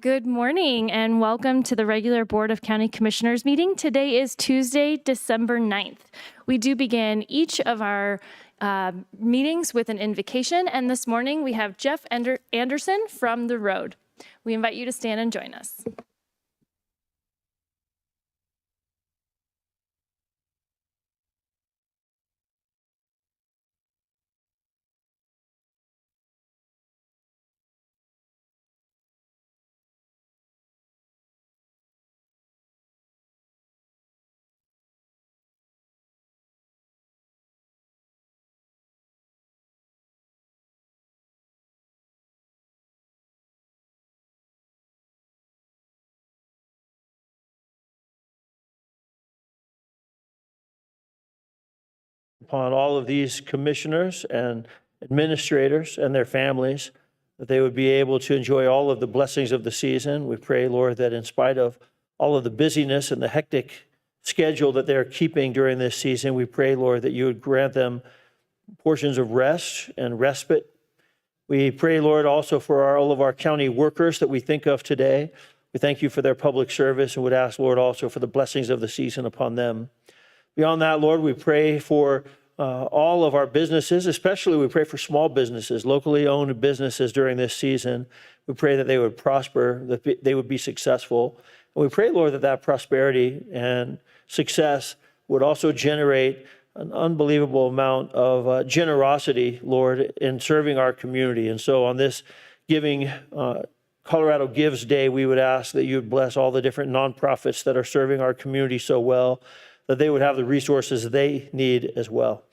Good morning and welcome to the regular Board of County Commissioners meeting. Today is Tuesday, December 9th. We do begin each of our meetings with an invocation, and this morning we have Jeff Anderson from The Road. We invite you to stand and join us. Upon all of these commissioners and administrators and their families, that they would be able to enjoy all of the blessings of the season. We pray, Lord, that in spite of all of the busyness and the hectic schedule that they're keeping during this season, we pray, Lord, that you would grant them portions of rest and respite. We pray, Lord, also for all of our county workers that we think of today. We thank you for their public service and would ask, Lord, also for the blessings of the season upon them. Beyond that, Lord, we pray for all of our businesses, especially we pray for small businesses, locally owned businesses during this season. We pray that they would prosper, that they would be successful. And we pray, Lord, that that prosperity and success would also generate an unbelievable amount of generosity, Lord, in serving our community. And so on this Giving Colorado Gives Day, we would ask that you would bless all the different nonprofits that are serving our community so well, that they would have the resources they need as well.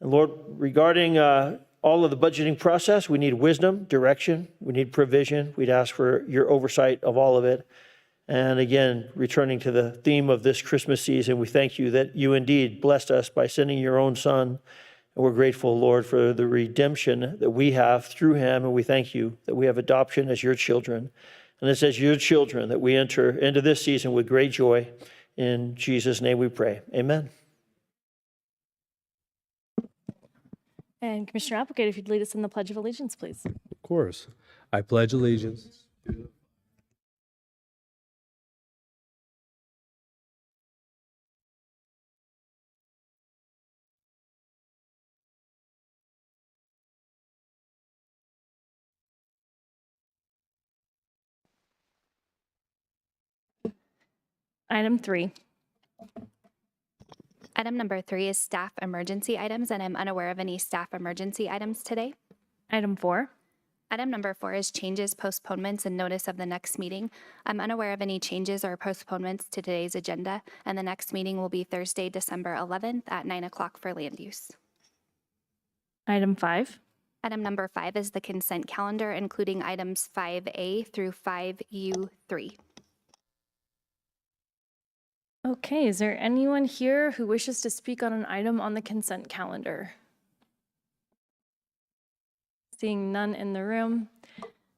And Lord, regarding all of the budgeting process, we need wisdom, direction, we need provision. We'd ask for your oversight of all of it. And again, returning to the theme of this Christmas season, we thank you that you indeed blessed us by sending your own Son. And we're grateful, Lord, for the redemption that we have through him. And we thank you that we have adoption as your children. And it's as your children that we enter into this season with great joy. In Jesus' name we pray. Amen. And Commissioner Applegate, if you'd lead us in the Pledge of Allegiance, please. Of course. I pledge allegiance to Item 3. Item number 3 is staff emergency items, and I'm unaware of any staff emergency items today. Item 4. Item number 4 is changes, postponements, and notice of the next meeting. I'm unaware of any changes or postponements to today's agenda, and the next meeting will be Thursday, December 11th at 9 o'clock for land use. Item 5. Item number 5 is the consent calendar, including items 5A through 5U3. Okay, is there anyone here who wishes to speak on an item on the consent calendar? Seeing none in the room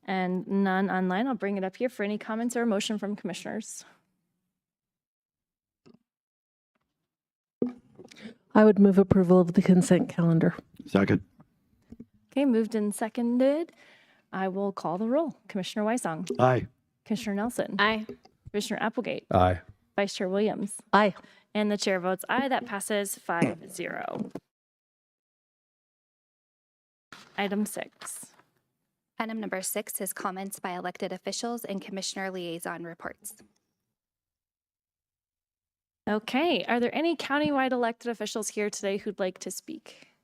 and none online, I'll bring it up here for any comments or motion from commissioners. I would move approval of the consent calendar. Second. Okay, moved and seconded. I will call the roll. Commissioner Weissong. Aye. Commissioner Nelson. Aye. Commissioner Applegate. aye. Vice Chair Williams. Aye. And the chair votes aye. That passes 5-0. Item 6. Item number 6 is comments by elected officials and commissioner liaison reports. Okay, are there any countywide elected officials here today who'd like to speak?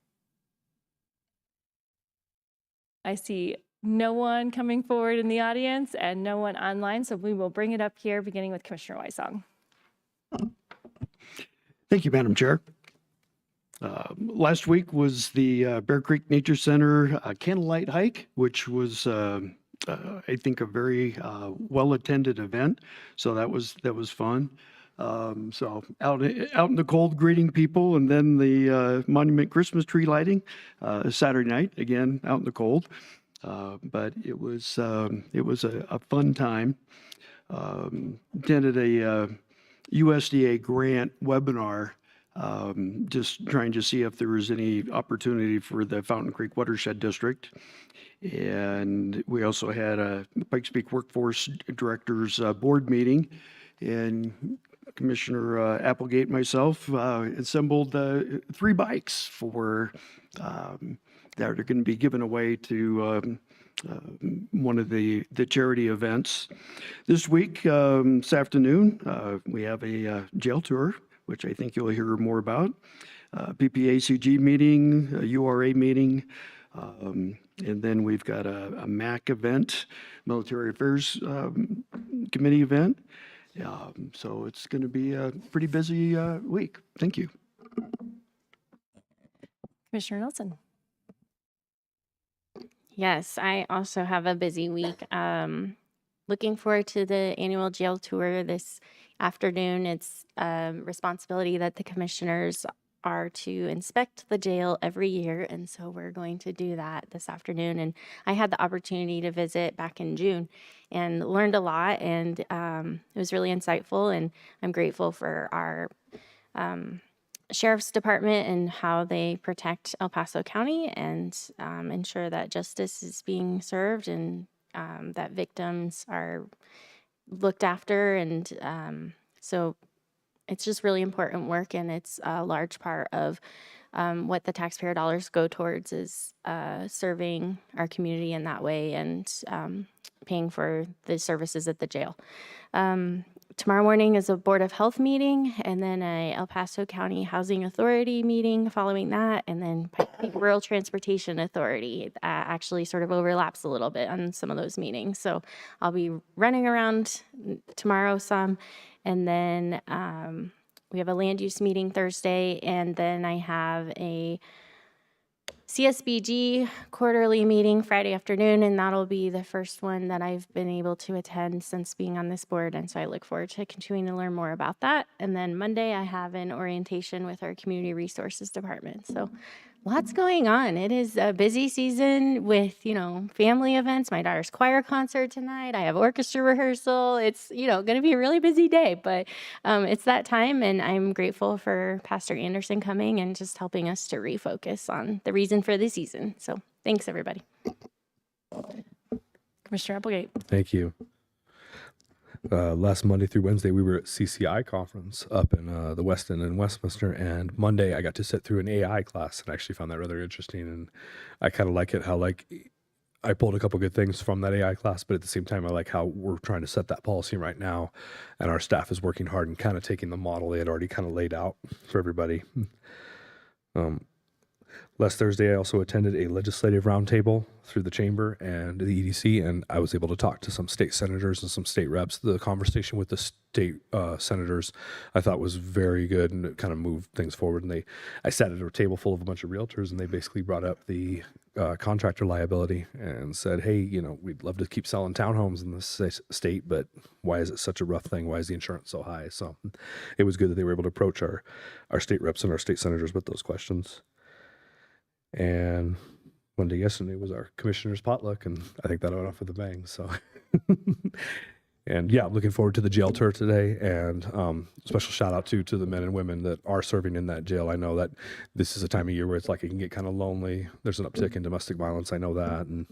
I see no one coming forward in the audience and no one online, so we will bring it up here, beginning with Commissioner Weissong. Thank you, Madam Chair. Last week was the Bear Creek Nature Center candlelight hike, which was, I think, a very well-attended event. So that was fun. So out in the cold, greeting people, and then the Monument Christmas tree lighting Saturday night, again out in the cold. But it was a fun time. Attended a USDA grant webinar just trying to see if there was any opportunity for the Fountain Creek Watershed District. And we also had a Pikes Peak Workforce Directors Board meeting, and Commissioner Applegate and myself assembled 3 bikes for that are going to be given away to one of the charity events. This week, this afternoon, we have a jail tour, which I think you'll hear more about. PPACG meeting, a URA meeting, and then we've got a MAC event, Military Affairs Committee event. So it's going to be a pretty busy week. Thank you. Commissioner Nelson. Yes, I also have a busy week. Looking forward to the annual jail tour this afternoon. It's a responsibility that the commissioners are to inspect the jail every year, and so we're going to do that this afternoon. And I had the opportunity to visit back in June and learned a lot, and it was really insightful, and I'm grateful for our Sheriff's Department and how they protect El Paso County and ensure that justice is being served and that victims are looked after. And so it's just really important work, and it's a large part of what the taxpayer dollars go towards is serving our community in that way and paying for the services at the jail. Tomorrow morning is a Board of Health meeting, and then a El Paso County Housing Authority meeting following that, and then Pikes Peak Rural Transportation Authority actually sort of overlaps a little bit on some of those meetings. So I'll be running around tomorrow some, and then we have a land use meeting Thursday, and then I have a CSBG quarterly meeting Friday afternoon, and that'll be the first one that I've been able to attend since being on this board, and so I look forward to continuing to learn more about that. And then Monday I have an orientation with our Community Resources Department. So lots going on. It is a busy season with, family events. My daughter's choir concert tonight. I have orchestra rehearsal. It's, going to be a really busy day, but it's that time, and I'm grateful for Pastor Anderson coming and just helping us to refocus on the reason for the season. So thanks, everybody. Commissioner Applegate. Thank you. Last Monday through Wednesday, we were at CCI conference up in the West End in Westminster, and Monday I got to sit through an AI class and I actually found that rather interesting. And I kind of like it how I pulled a couple good things from that AI class, but at the same time, I like how we're trying to set that policy right now, and our staff is working hard and kind of taking the model they had already kind of laid out for everybody. Last Thursday, I also attended a legislative roundtable through the chamber and the EDC, and I was able to talk to some state senators and some state reps. The conversation with the state senators I thought was very good, and it kind of moved things forward. And I sat at a table full of a bunch of realtors, and they basically brought up the contractor liability and said, hey, we'd love to keep selling townhomes in this state, but why is it such a rough thing? Why is the insurance so high? So it was good that they were able to approach our state reps and our state senators with those questions. And one day yesterday was our commissioner's potluck, and I think that went off with a bang. So, and yeah, I'm looking forward to the jail tour today, and special shout out to the men and women that are serving in that jail. I know that this is a time of year where it's like it can get kind of lonely. There's an uptick in domestic violence. I know that, and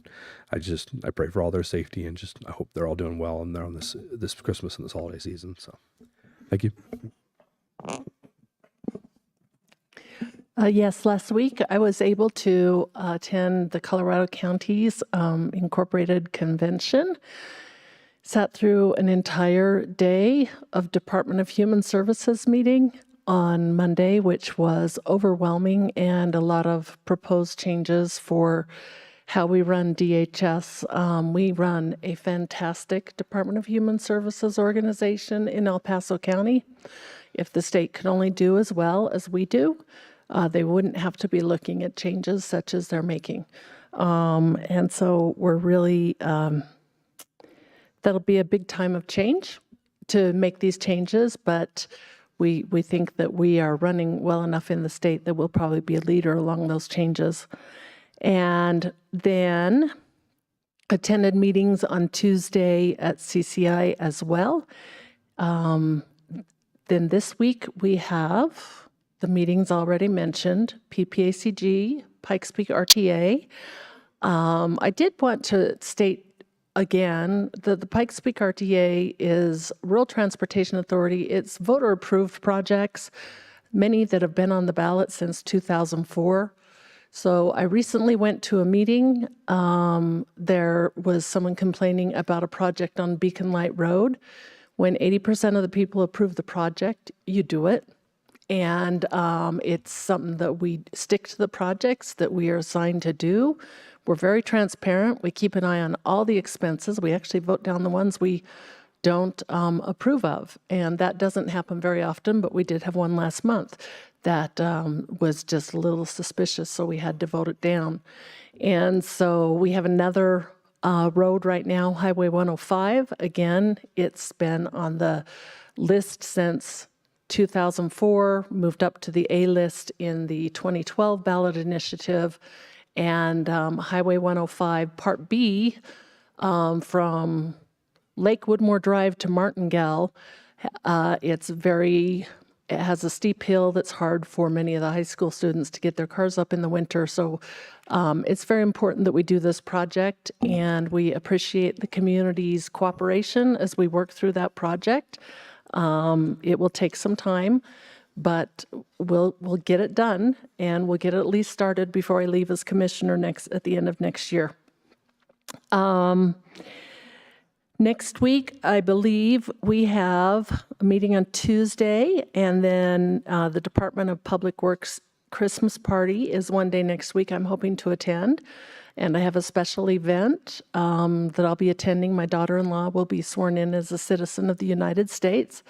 I pray for all their safety, and I hope they're all doing well, and they're on this Christmas and this holiday season. So, thank you. Yes, last week I was able to attend the Colorado Counties Incorporated Convention. Sat through an entire day of Department of Human Services meeting on Monday, which was overwhelming, and a lot of proposed changes for how we run DHS. We run a fantastic Department of Human Services organization in El Paso County. If the state could only do as well as we do, they wouldn't have to be looking at changes such as they're making. And so we're really, that'll be a big time of change to make these changes, but we think that we are running well enough in the state that we'll probably be a leader along those changes. And then attended meetings on Tuesday at CCI as well. Then this week we have the meetings already mentioned, PPACG, Pikes Peak RTA. I did want to state again that the Pikes Peak RTA is Rural Transportation Authority. It's voter-approved projects, many that have been on the ballot since 2004. So I recently went to a meeting. There was someone complaining about a project on Beacon Light Road. When 80% of the people approve the project, you do it. And it's something that we stick to the projects that we are assigned to do. We're very transparent. We keep an eye on all the expenses. We actually vote down the ones we don't approve of. And that doesn't happen very often, but we did have one last month that was just a little suspicious, so we had to vote it down. And so we have another road right now, Highway 105. Again, it's been on the list since 2004, moved up to the A list in the 2012 ballot initiative. And Highway 105 Part B from Lake Woodmore Drive to Martingale, it has a steep hill that's hard for many of the high school students to get their cars up in the winter. So it's very important that we do this project, and we appreciate the community's cooperation as we work through that project. It will take some time, but we'll get it done, and we'll get it at least started before I leave as commissioner at the end of next year. Next week, I believe we have a meeting on Tuesday, and then the Department of Public Works Christmas party is one day next week I'm hoping to attend. And I have a special event that I'll be attending. My daughter-in-law will be sworn in as a citizen of the United States,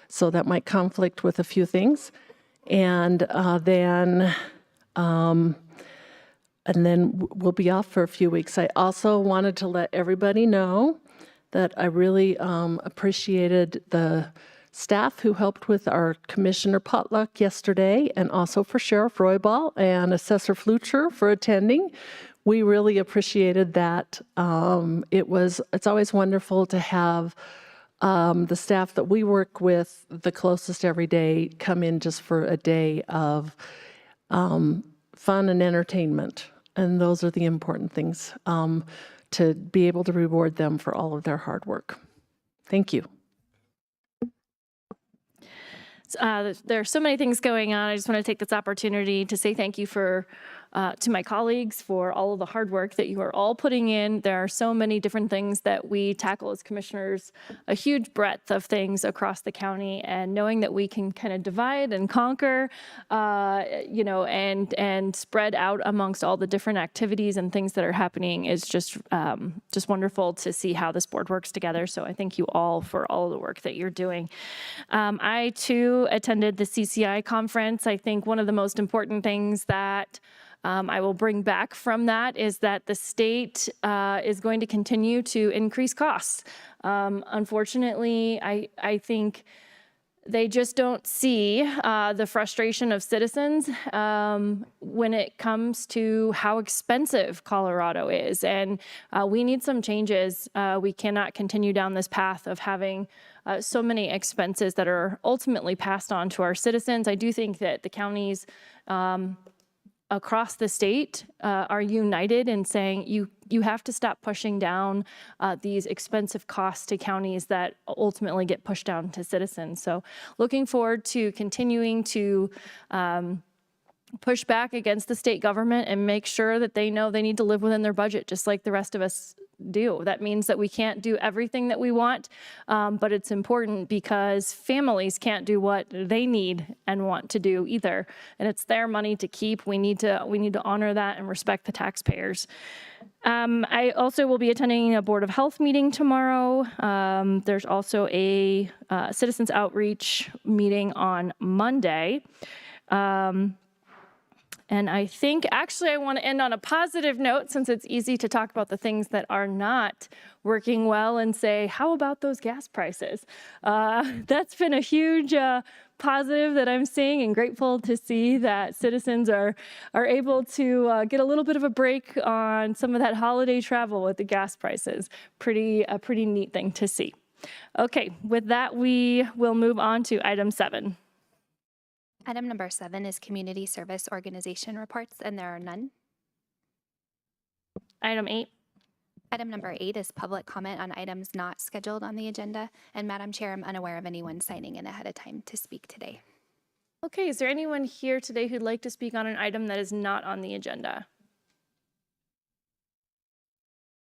so that might conflict with a few things. And then we'll be off for a few weeks. I also wanted to let everybody know that I really appreciated the staff who helped with our commissioner potluck yesterday, and also for Sheriff Roybal and Assessor Flucher for attending. We really appreciated that. It's always wonderful to have the staff that we work with the closest every day come in just for a day of fun and entertainment. And those are the important things, to be able to reward them for all of their hard work. Thank you. There are so many things going on. I just want to take this opportunity to say thank you to my colleagues for all of the hard work that you are all putting in. There are so many different things that we tackle as commissioners, a huge breadth of things across the county, and knowing that we can kind of divide and conquer, and spread out amongst all the different activities and things that are happening is just wonderful to see how this board works together. So I thank you all for all of the work that you're doing. I too attended the CCI conference. I think one of the most important things that I will bring back from that is that the state is going to continue to increase costs. Unfortunately, I think they just don't see the frustration of citizens when it comes to how expensive Colorado is. And we need some changes. We cannot continue down this path of having so many expenses that are ultimately passed on to our citizens. I do think that the counties across the state are united in saying you have to stop pushing down these expensive costs to counties that ultimately get pushed down to citizens. So looking forward to continuing to push back against the state government and make sure that they know they need to live within their budget just like the rest of us do. That means that we can't do everything that we want, but it's important because families can't do what they need and want to do either. And it's their money to keep. We need to honor that and respect the taxpayers. I also will be attending a Board of Health meeting tomorrow. There's also a citizens outreach meeting on Monday. And I think actually I want to end on a positive note, since it's easy to talk about the things that are not working well and say, how about those gas prices? That's been a huge positive that I'm seeing, and grateful to see that citizens are able to get a little bit of a break on some of that holiday travel with the gas prices. A pretty neat thing to see. Okay, with that, we will move on to item 7. Item number 7 is community service organization reports, and there are none. Item 8. Item number 8 is public comment on items not scheduled on the agenda. And Madam Chair, I'm unaware of anyone signing in ahead of time to speak today. Okay, is there anyone here today who'd like to speak on an item that is not on the agenda?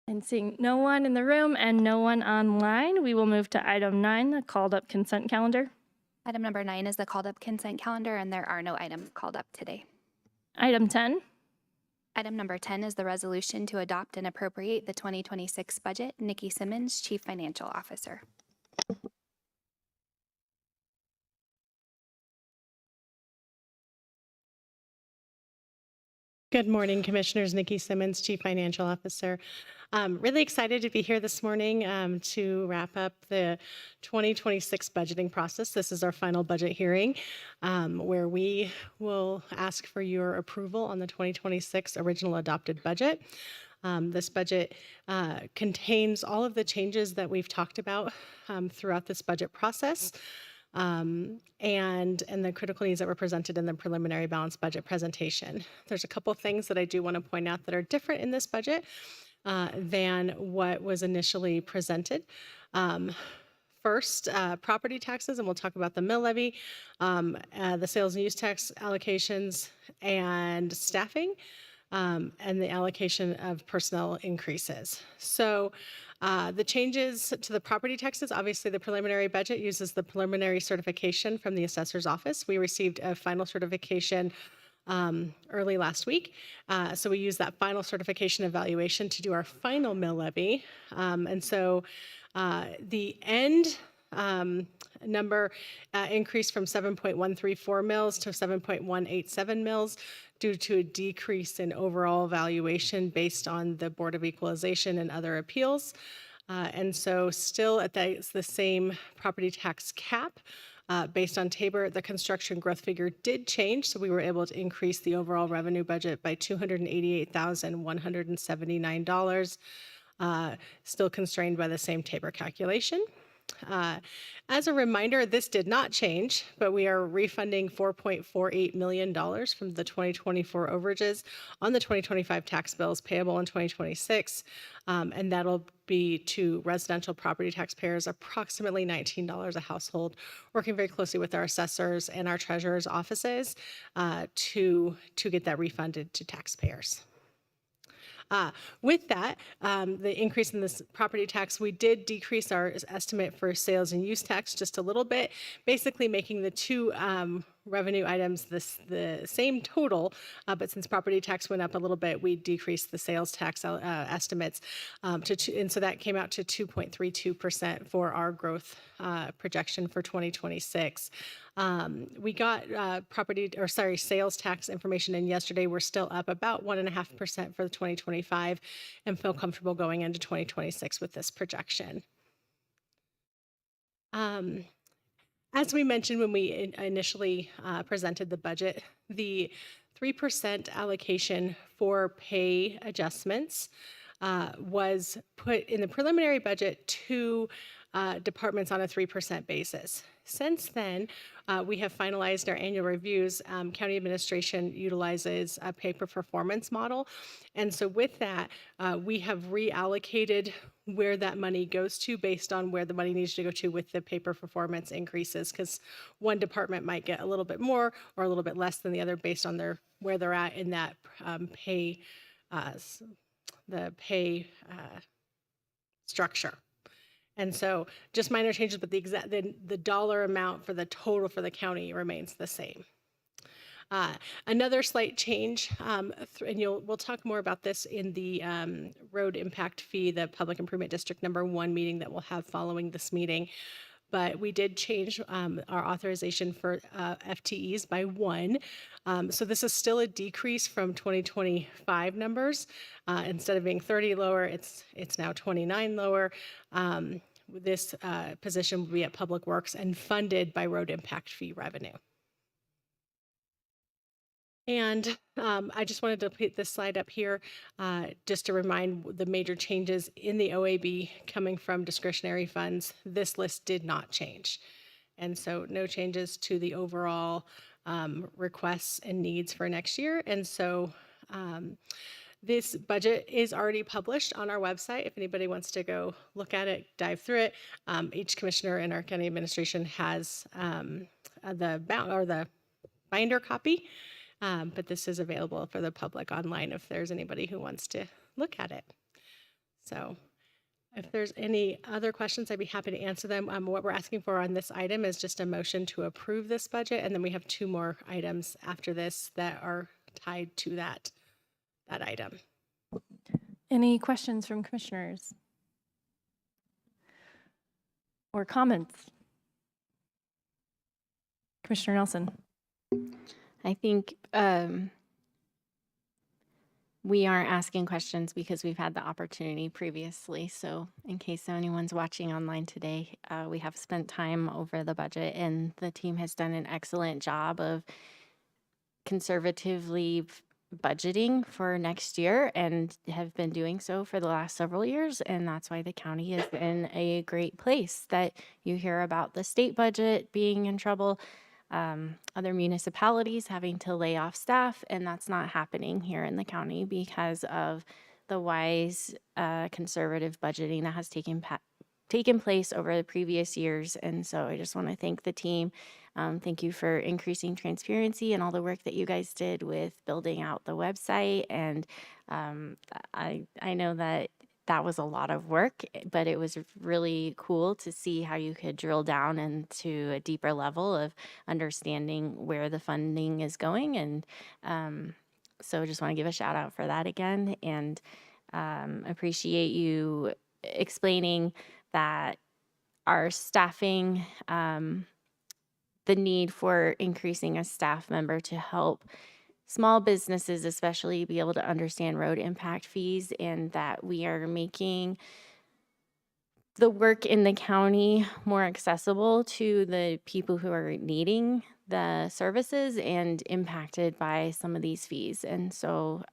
And seeing no one in the room and no one online, we will move to item 9, the called up consent calendar. Item number 9 is the called up consent calendar, and there are no items called up today. Item 10. Item number 10 is the resolution to adopt and appropriate the 2026 budget. Nikki Simmons, Chief Financial Officer. Good morning, Commissioners. Nikki Simmons, Chief Financial Officer. Really excited to be here this morning to wrap up the 2026 budgeting process. This is our final budget hearing where we will ask for your approval on the 2026 original adopted budget. This budget contains all of the changes that we've talked about throughout this budget process. And the critical needs that were presented in the preliminary balanced budget presentation. There's a couple things that I do want to point out that are different in this budget than what was initially presented. First, property taxes, and we'll talk about the mill levy, the sales and use tax allocations, and staffing, and the allocation of personnel increases. So the changes to the property taxes, obviously the preliminary budget uses the preliminary certification from the assessor's office. We received a final certification early last week. So we use that final certification evaluation to do our final mill levy. And so the end number increased from 7.134 mils to 7.187 mils due to a decrease in overall valuation based on the Board of Equalization and other appeals. And so still at the same property tax cap based on Tabor, the construction growth figure did change. So we were able to increase the overall revenue budget by $288,179, still constrained by the same Tabor calculation. As a reminder, this did not change, but we are refunding $4.48 million from the 2024 overages on the 2025 tax bills payable in 2026. And that'll be to residential property taxpayers, approximately $19 a household, working very closely with our assessors and our treasurer's offices to get that refunded to taxpayers. With that, the increase in this property tax, we did decrease our estimate for sales and use tax just a little bit, basically making the two revenue items the same total, but since property tax went up a little bit, we decreased the sales tax estimates and so that came out to 2.32% for our growth projection for 2026. We got sales tax information in yesterday. We're still up about 1.5% for the 2025 and feel comfortable going into 2026 with this projection. As we mentioned when we initially presented the budget, the 3% allocation for pay adjustments was put in the preliminary budget to departments on a 3% basis. Since then, we have finalized our annual reviews. County administration utilizes a pay-per-performance model. And so with that, we have reallocated where that money goes to based on where the money needs to go to with the pay-per-performance increases, because one department might get a little bit more or a little bit less than the other based on where they're at in that pay structure. And so just minor changes, but the dollar amount for the total for the county remains the same. Another slight change, and we'll talk more about this in the road impact fee, the Public Improvement District number 1 meeting that we'll have following this meeting. But we did change our authorization for FTEs by 1. So this is still a decrease from 2025 numbers. Instead of being 30 lower, it's now 29 lower. This position will be at Public Works and funded by road impact fee revenue. And I just wanted to put this slide up here just to remind the major changes in the OAB coming from discretionary funds. This list did not change. And so no changes to the overall requests and needs for next year. And so this budget is already published on our website. If anybody wants to go look at it, dive through it. Each commissioner in our county administration has the binder copy, but this is available for the public online if there's anybody who wants to look at it. So if there's any other questions, I'd be happy to answer them. What we're asking for on this item is just a motion to approve this budget, and then we have 2 more items after this that are tied to that item. Any questions from commissioners? Or comments? Commissioner Nelson. I think we aren't asking questions because we've had the opportunity previously. So in case anyone's watching online today, we have spent time over the budget, and the team has done an excellent job of conservatively budgeting for next year and have been doing so for the last several years. And that's why the county is in a great place. That you hear about the state budget being in trouble, other municipalities having to lay off staff, and that's not happening here in the county because of the wise conservative budgeting that has taken place over the previous years. And so I just want to thank the team. Thank you for increasing transparency and all the work that you guys did with building out the website. And I know that was a lot of work, but it was really cool to see how you could drill down into a deeper level of understanding where the funding is going. And so just want to give a shout out for that again, and appreciate you explaining that our staffing, the need for increasing a staff member to help small businesses especially be able to understand road impact fees, and that we are making the work in the county more accessible to the people who are needing the services and impacted by some of these fees. And so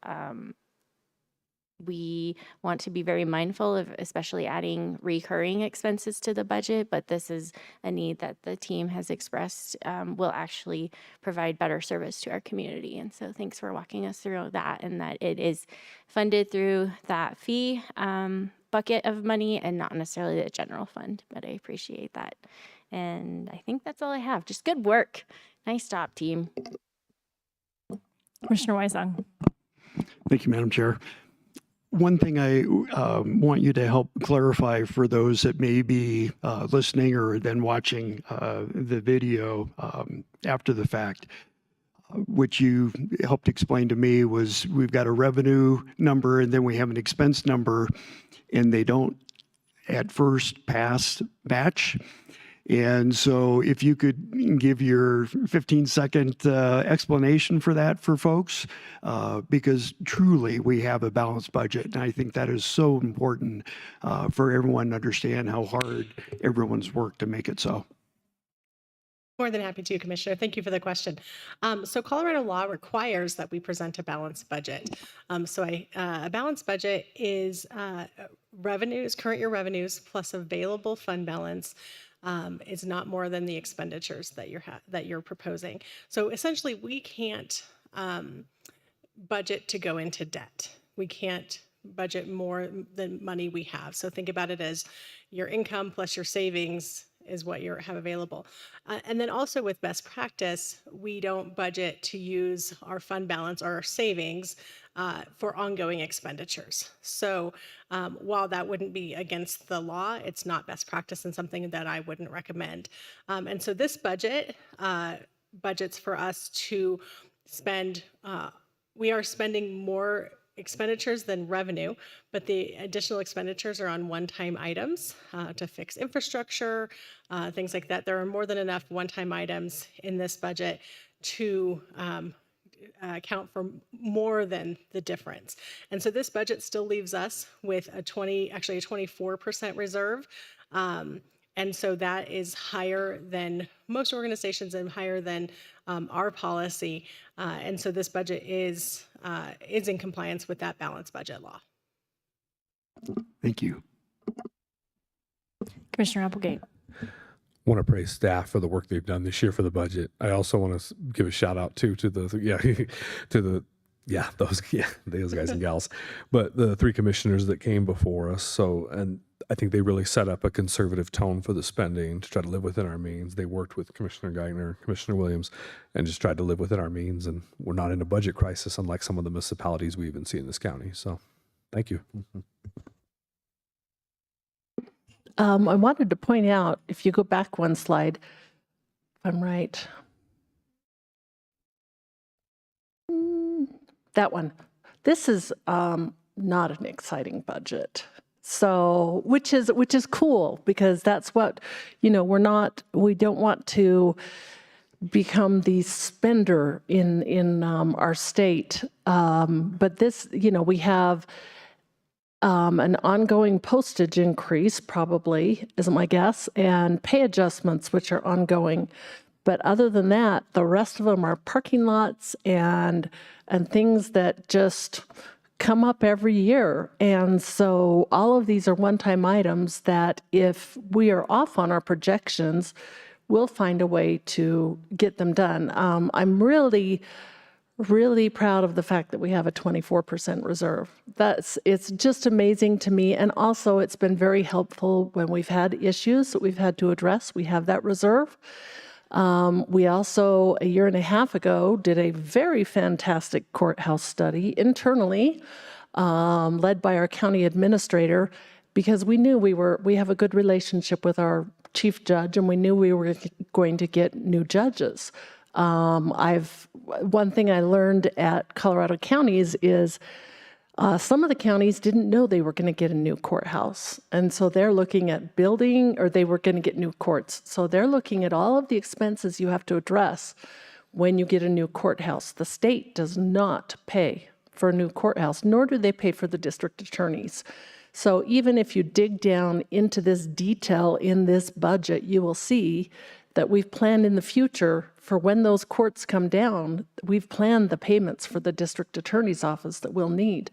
we want to be very mindful of especially adding recurring expenses to the budget, but this is a need that the team has expressed will actually provide better service to our community. And so thanks for walking us through that, and that it is funded through that fee bucket of money and not necessarily the general fund, but I appreciate that. And I think that's all I have. Just good work. Nice job, team. Commissioner Weisong. Thank you, Madam Chair. One thing I want you to help clarify for those that may be listening or then watching the video after the fact, which you helped explain to me, was we've got a revenue number and then we have an expense number, and they don't at first pass batch. And so if you could give your 15-second explanation for that for folks, because truly we have a balanced budget. And I think that is so important for everyone to understand how hard everyone's worked to make it so. More than happy to, Commissioner. Thank you for the question. So Colorado law requires that we present a balanced budget. A balanced budget is revenues, current year revenues plus available fund balance is not more than the expenditures that you're proposing. So essentially, we can't budget to go into debt. We can't budget more than money we have. So think about it as your income plus your savings is what you have available. And then also with best practice, we don't budget to use our fund balance or our savings for ongoing expenditures. So while that wouldn't be against the law, it's not best practice and something that I wouldn't recommend. And so this budget budgets for us to spend, we are spending more expenditures than revenue, but the additional expenditures are on one-time items to fix infrastructure, things like that. There are more than enough one-time items in this budget to account for more than the difference. And so this budget still leaves us with a 24% reserve. And so that is higher than most organizations and higher than our policy. And so this budget is in compliance with that balanced budget law. Thank you. Commissioner Applegate. want to praise staff for the work they've done this year for the budget. I also want to give a shout out too to the those guys and gals, but the 3 commissioners that came before us. So, and I think they really set up a conservative tone for the spending to try to live within our means. They worked with Commissioner Geithner, Commissioner Williams, and just tried to live within our means. And we're not in a budget crisis, unlike some of the municipalities we even see in this county. So, thank you. I wanted to point out, if you go back one slide, if I'm right. That one. This is not an exciting budget. So, which is cool, because that's what, we don't want to become the spender in our state. But this, we have an ongoing postage increase, probably, is my guess, and pay adjustments, which are ongoing. But other than that, the rest of them are parking lots and things that just come up every year. And so all of these are one-time items that if we are off on our projections, we'll find a way to get them done. I'm really proud of the fact that we have a 24% reserve. It's just amazing to me. And also it's been very helpful when we've had issues that we've had to address. We have that reserve. We also, a year and a half ago, did a very fantastic courthouse study internally, led by our county administrator, because we knew we have a good relationship with our chief judge, and we knew we were going to get new judges. One thing I learned at Colorado Counties is some of the counties didn't know they were going to get a new courthouse. And so they're looking at building, or they were going to get new courts. So they're looking at all of the expenses you have to address when you get a new courthouse. The state does not pay for a new courthouse, nor do they pay for the district attorneys. So even if you dig down into this detail in this budget, you will see that we've planned in the future for when those courts come down, we've planned the payments for the district attorney's office that we'll need.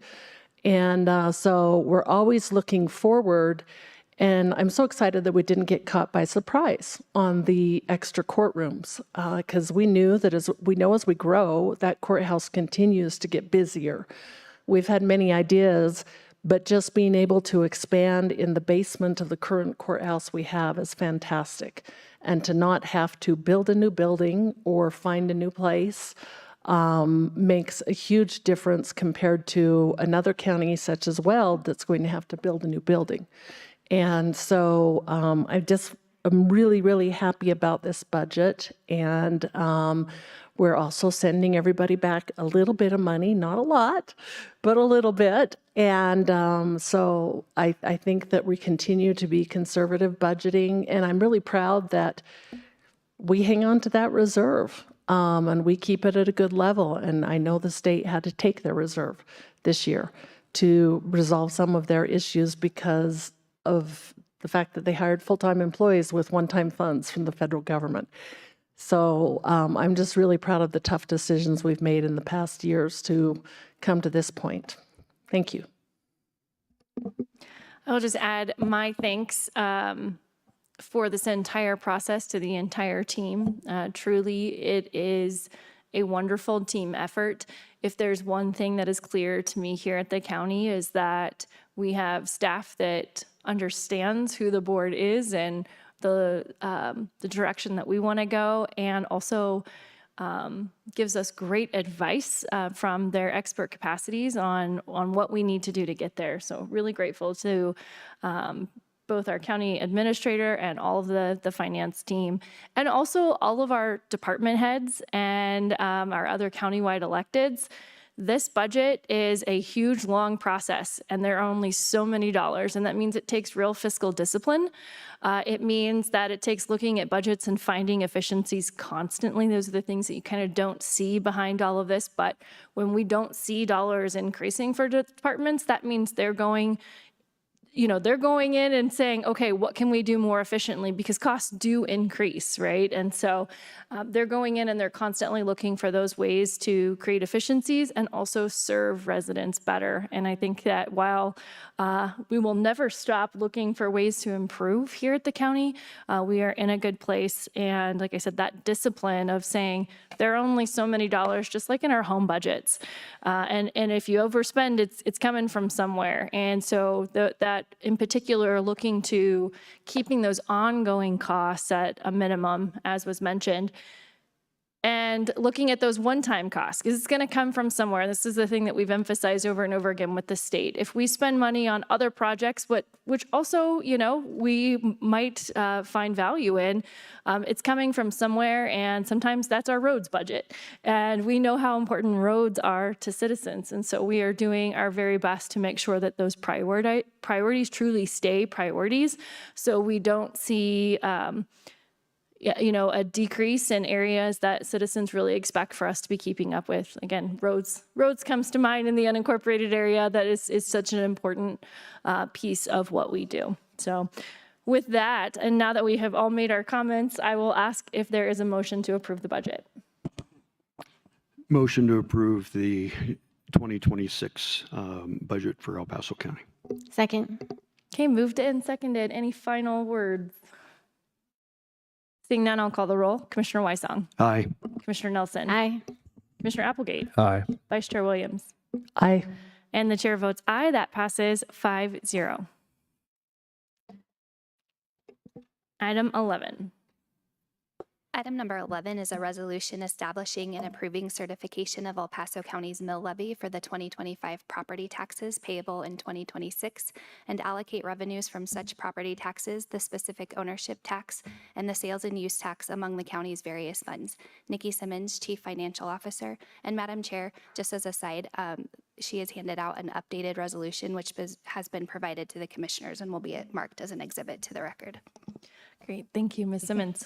And so we're always looking forward. And I'm so excited that we didn't get caught by surprise on the extra courtrooms, because we knew that as we grow, that courthouse continues to get busier. We've had many ideas, but just being able to expand in the basement of the current courthouse we have is fantastic. And to not have to build a new building or find a new place makes a huge difference compared to another county such as Weld that's going to have to build a new building. And so I'm really, really happy about this budget. And we're also sending everybody back a little bit of money, not a lot, but a little bit. And so I think that we continue to be conservative budgeting. And I'm really proud that we hang on to that reserve and we keep it at a good level. And I know the state had to take their reserve this year to resolve some of their issues because of the fact that they hired full-time employees with one-time funds from the federal government. So I'm just really proud of the tough decisions we've made in the past years to come to this point. Thank you. I'll just add my thanks for this entire process to the entire team. Truly, it is a wonderful team effort. If there's one thing that is clear to me here at the county is that we have staff that understands who the board is and the direction that we want to go, and also gives us great advice from their expert capacities on what we need to do to get there. So really grateful to both our county administrator and all of the finance team, and also all of our department heads and our other countywide electeds. This budget is a huge, long process, and there are only so many dollars, and that means it takes real fiscal discipline. It means that it takes looking at budgets and finding efficiencies constantly. Those are the things that you kind of don't see behind all of this, but when we don't see dollars increasing for departments, that means they're going they're going in and saying, okay, what can we do more efficiently? Because costs do increase, right? And so they're going in and they're constantly looking for those ways to create efficiencies and also serve residents better. And I think that while we will never stop looking for ways to improve here at the county, we are in a good place. And like I said, that discipline of saying there are only so many dollars, just like in our home budgets. And if you overspend, it's coming from somewhere. And so that in particular, looking to keeping those ongoing costs at a minimum, as was mentioned, and looking at those one-time costs, because it's going to come from somewhere. This is the thing that we've emphasized over and over again with the state. If we spend money on other projects, which also, we might find value in, it's coming from somewhere, and sometimes that's our roads budget. And we know how important roads are to citizens, and so we are doing our very best to make sure that those priorities truly stay priorities, so we don't see a decrease in areas that citizens really expect for us to be keeping up with. Again, roads comes to mind in the unincorporated area. That is such an important piece of what we do. So with that, and now that we have all made our comments, I will ask if there is a motion to approve the budget. Motion to approve the 2026 budget for El Paso County. Second. Okay, moved and seconded. Any final words? Seeing none, I'll call the roll. Commissioner Weissong. Aye. Commissioner Nelson. Aye. Commissioner Applegate. Aye. Vice Chair Williams. Aye. And the chair votes aye. That passes 5-0. Item 11. Item number 11 is a resolution establishing and approving certification of El Paso County's mill levy for the 2025 property taxes payable in 2026 and allocate revenues from such property taxes, the specific ownership tax, and the sales and use tax among the county's various funds. Nikki Simmons, Chief Financial Officer. And Madam Chair, just as a side, she has handed out an updated resolution which has been provided to the commissioners and will be marked as an exhibit to the record. Great. Thank you, Ms. Simmons.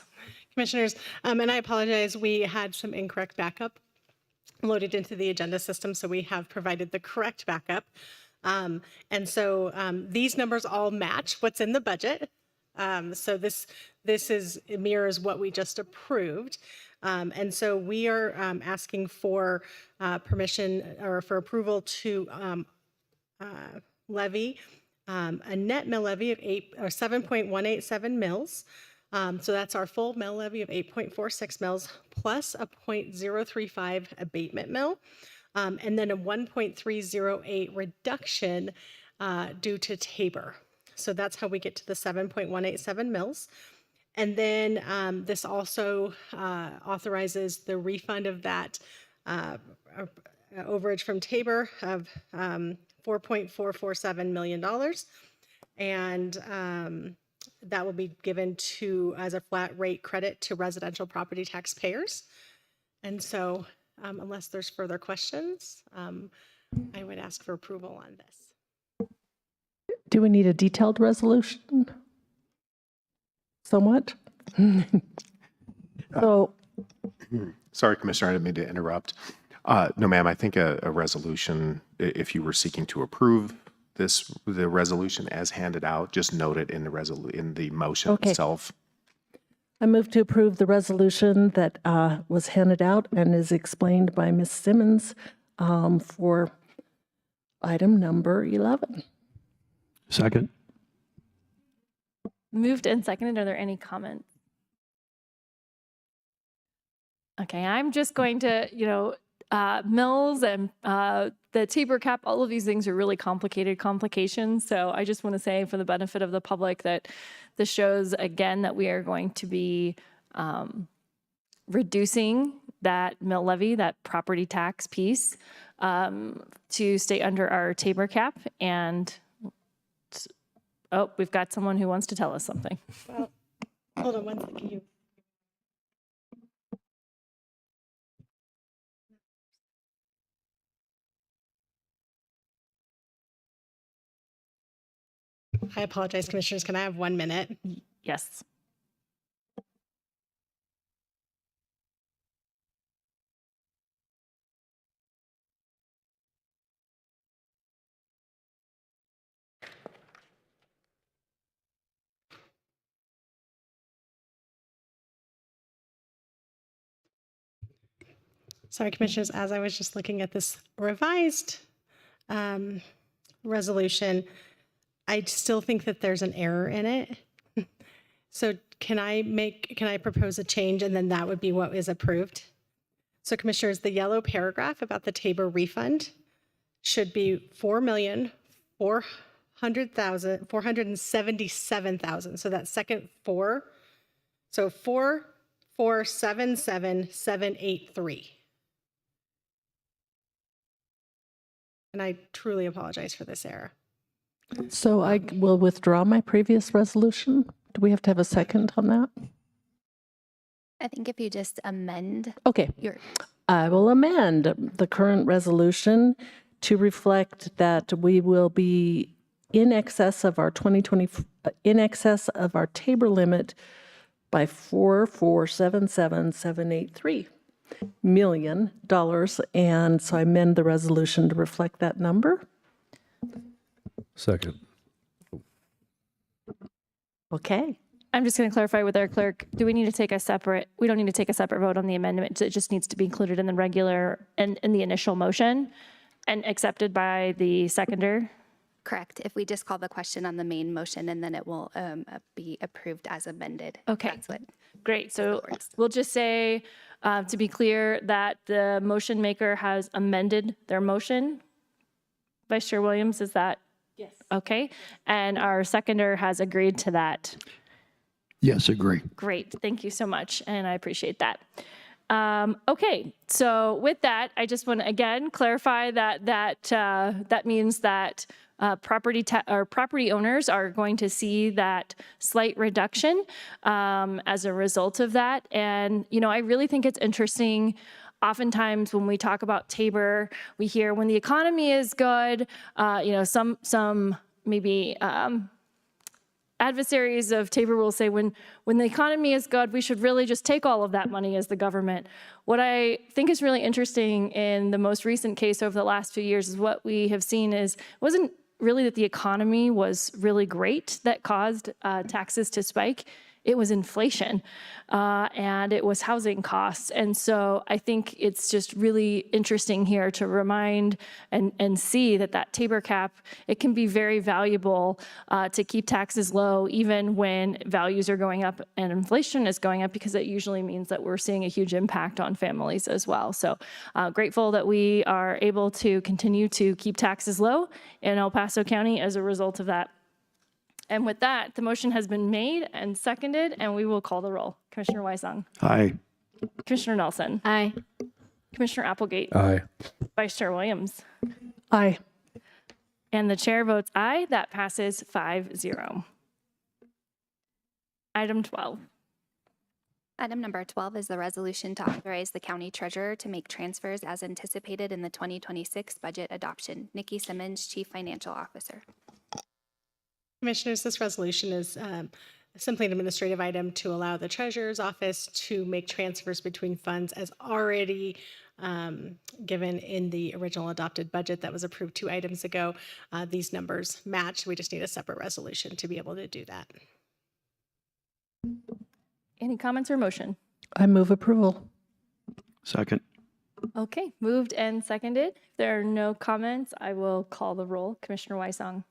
Commissioners, and I apologize, we had some incorrect backup loaded into the agenda system, so we have provided the correct backup. And so these numbers all match what's in the budget. So this mirrors what we just approved. And so we are asking for permission or for approval to levy a net mill levy of 7.187 mils. So that's our full mill levy of 8.46 mils plus a 0.035 abatement mill, and then a 1.308 reduction due to Tabor. So that's how we get to the 7.187 mils. And then this also authorizes the refund of that overage from Tabor of $4.447 million. And that will be given as a flat rate credit to residential property taxpayers. And so unless there's further questions, I would ask for approval on this. Do we need a detailed resolution? Somewhat. So, Sorry, Commissioner, I didn't mean to interrupt. No, ma'am, I think a resolution, if you were seeking to approve the resolution as handed out, just note it in the motion Okay. itself. I move to approve the resolution that was handed out and is explained by Ms. Simmons for item number 11. Second. Moved and seconded. Are there any comments? Okay, I'm just going to, mills and the Tabor cap, all of these things are really complicated complications. So I just want to say for the benefit of the public that this shows again that we are going to be reducing that mill levy, that property tax piece, to stay under our Tabor cap. And we've got someone who wants to tell us something. Well, hold on one second. I apologize, Commissioners. Can I have 1 minute? Yes. Sorry, Commissioners, as I was just looking at this revised resolution, I still think that there's an error in it. So can I propose a change and then that would be what is approved? So Commissioners, the yellow paragraph about the Tabor refund should be 4,477,000. So that second four, so 4,477,783. And I truly apologize for this error. So I will withdraw my previous resolution. Do we have to have a second on that? I think if you just amend Okay. your, I will amend the current resolution to reflect that we will be in excess of our in excess of our Tabor limit by $4,477,783 million. And so I amend the resolution to reflect that number. Second. Okay. I'm just going to clarify with our clerk. Do we need to take a separate, we don't need to take a separate vote on the amendment. It just needs to be included in the regular and in the initial motion and accepted by the seconder. correct. If we just call the question on the main motion and then it will be approved as amended. Okay. That's what. Great. So we'll just say, to be clear, that the motion maker has amended their motion. Vice Chair Williams, is that? Yes. Okay. And our seconder has agreed to that. Yes, agree. Great. Thank you so much. And I appreciate that. Okay. So with that, I just want to again clarify that that means that property owners are going to see that slight reduction as a result of that. And, you know, I really think it's interesting. Oftentimes when we talk about Tabor, we hear when the economy is good, you know, some maybe adversaries of Tabor will say when the economy is good, we should really just take all of that money as the government. What I think is really interesting in the most recent case over the last few years is what we have seen is it wasn't really that the economy was really great that caused taxes to spike. It was inflation and it was housing costs. And so I think it's just really interesting here to remind and see that Tabor cap, it can be very valuable to keep taxes low even when values are going up and inflation is going up, because it usually means that we're seeing a huge impact on families as well. So grateful that we are able to continue to keep taxes low in El Paso County as a result of that. And with that, the motion has been made and seconded, and we will call the roll. Commissioner Weisong. Aye. Commissioner Nelson. Aye. Commissioner Applegate. Aye. Vice Chair Williams. Aye. And the chair votes aye. That passes 5-0. Item 12. Item number 12 is the resolution to authorize the county treasurer to make transfers as anticipated in the 2026 budget adoption. Nikki Simmons, Chief Financial Officer. Commissioners, this resolution is simply an administrative item to allow the treasurer's office to make transfers between funds as already given in the original adopted budget that was approved 2 items ago. These numbers match. We just need a separate resolution to be able to do that. Any comments or motion? I move approval. Second. Okay, moved and seconded. If there are no comments, I will call the roll. Commissioner Weisong.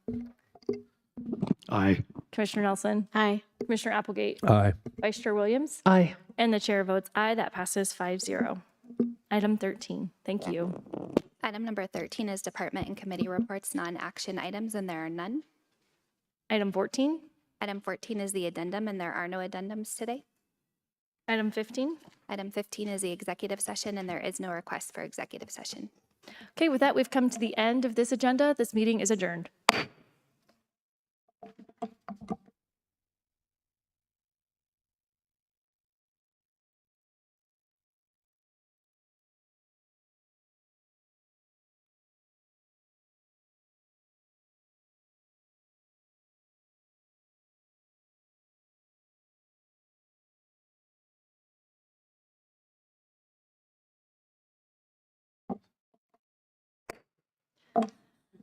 Aye. Commissioner Nelson. Aye. Commissioner Applegate. Aye. Vice Chair Williams. Aye. And the chair votes aye. That passes 5-0. Item 13. Thank you. Item number 13 is department and committee reports, non-action items, and there are none. Item 14. Item 14 is the addendum, and there are no addendums today. Item 15. Item 15 is the executive session, and there is no request for executive session. Okay, with that, we've come to the end of this agenda. This meeting is adjourned.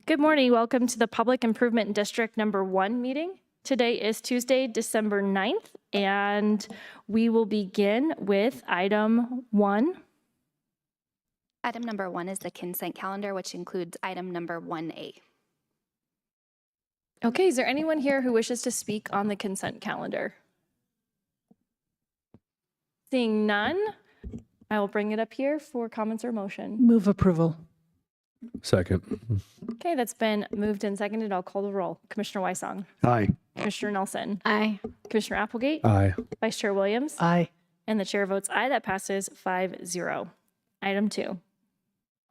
Good morning. Welcome to the Public Improvement District Number 1 meeting. Today is Tuesday, December 9th, and we will begin with item 1. Item number 1 is the consent calendar, which includes item number 1A. Okay, is there anyone here who wishes to speak on the consent calendar? Seeing none, I will bring it up here for comments or motion. Move approval. Second. Okay, that's been moved and seconded. I'll call the roll. Commissioner Weissong, Aye. Commissioner Nelson, Aye. Commissioner Applegate, Aye. Vice Chair Williams, Aye. and the chair votes aye. That passes 5-0. Item 2.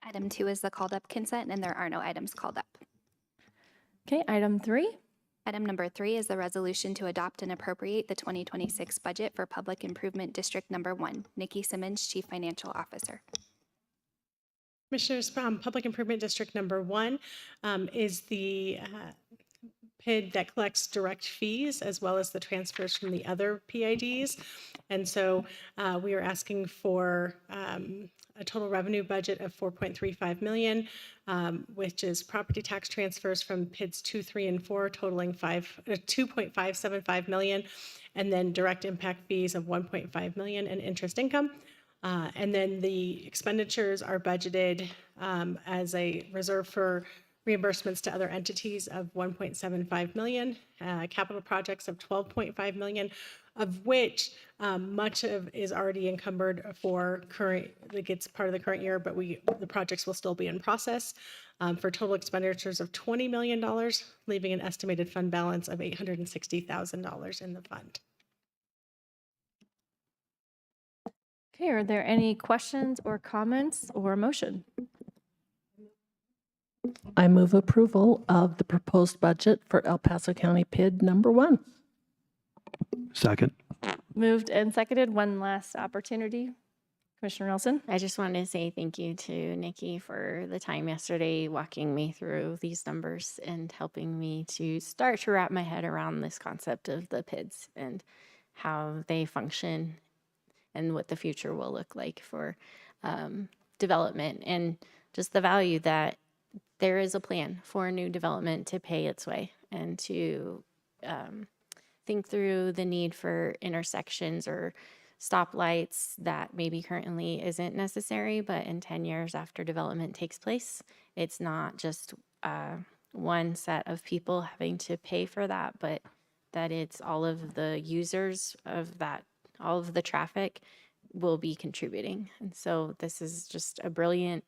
Item 2 is the called up consent, and there are no items called up. Okay, item 3. Item number 3 is the resolution to adopt and appropriate the 2026 budget for Public Improvement District Number 1. Nikki Simmons, Chief Financial Officer. Commissioners, Public Improvement District Number 1 is the PID that collects direct fees as well as the transfers from the other PIDs. And so we are asking for a total revenue budget of $4.35 million, which is property tax transfers from PIDs 2, 3, and 4 totaling $2.575 million, and then direct impact fees of $1.5 million and interest income. And then the expenditures are budgeted as a reserve for reimbursements to other entities of $1.75 million, capital projects of $12.5 million, of which much of is already encumbered for current, like it's part of the current year, but the projects will still be in process, for total expenditures of $20 million, leaving an estimated fund balance of $860,000 in the fund. Okay, are there any questions or comments or motion? I move approval of the proposed budget for El Paso County PID number 1. Second. Moved and seconded. One last opportunity. Commissioner Nelson? I just wanted to say thank you to Nikki for the time yesterday walking me through these numbers and helping me to start to wrap my head around this concept of the PIDs and how they function and what the future will look like for development, and just the value that there is a plan for new development to pay its way and to think through the need for intersections or stoplights that maybe currently isn't necessary, but in 10 years after development takes place, it's not just one set of people having to pay for that, but that it's all of the users of that, all of the traffic will be contributing. And so this is just a brilliant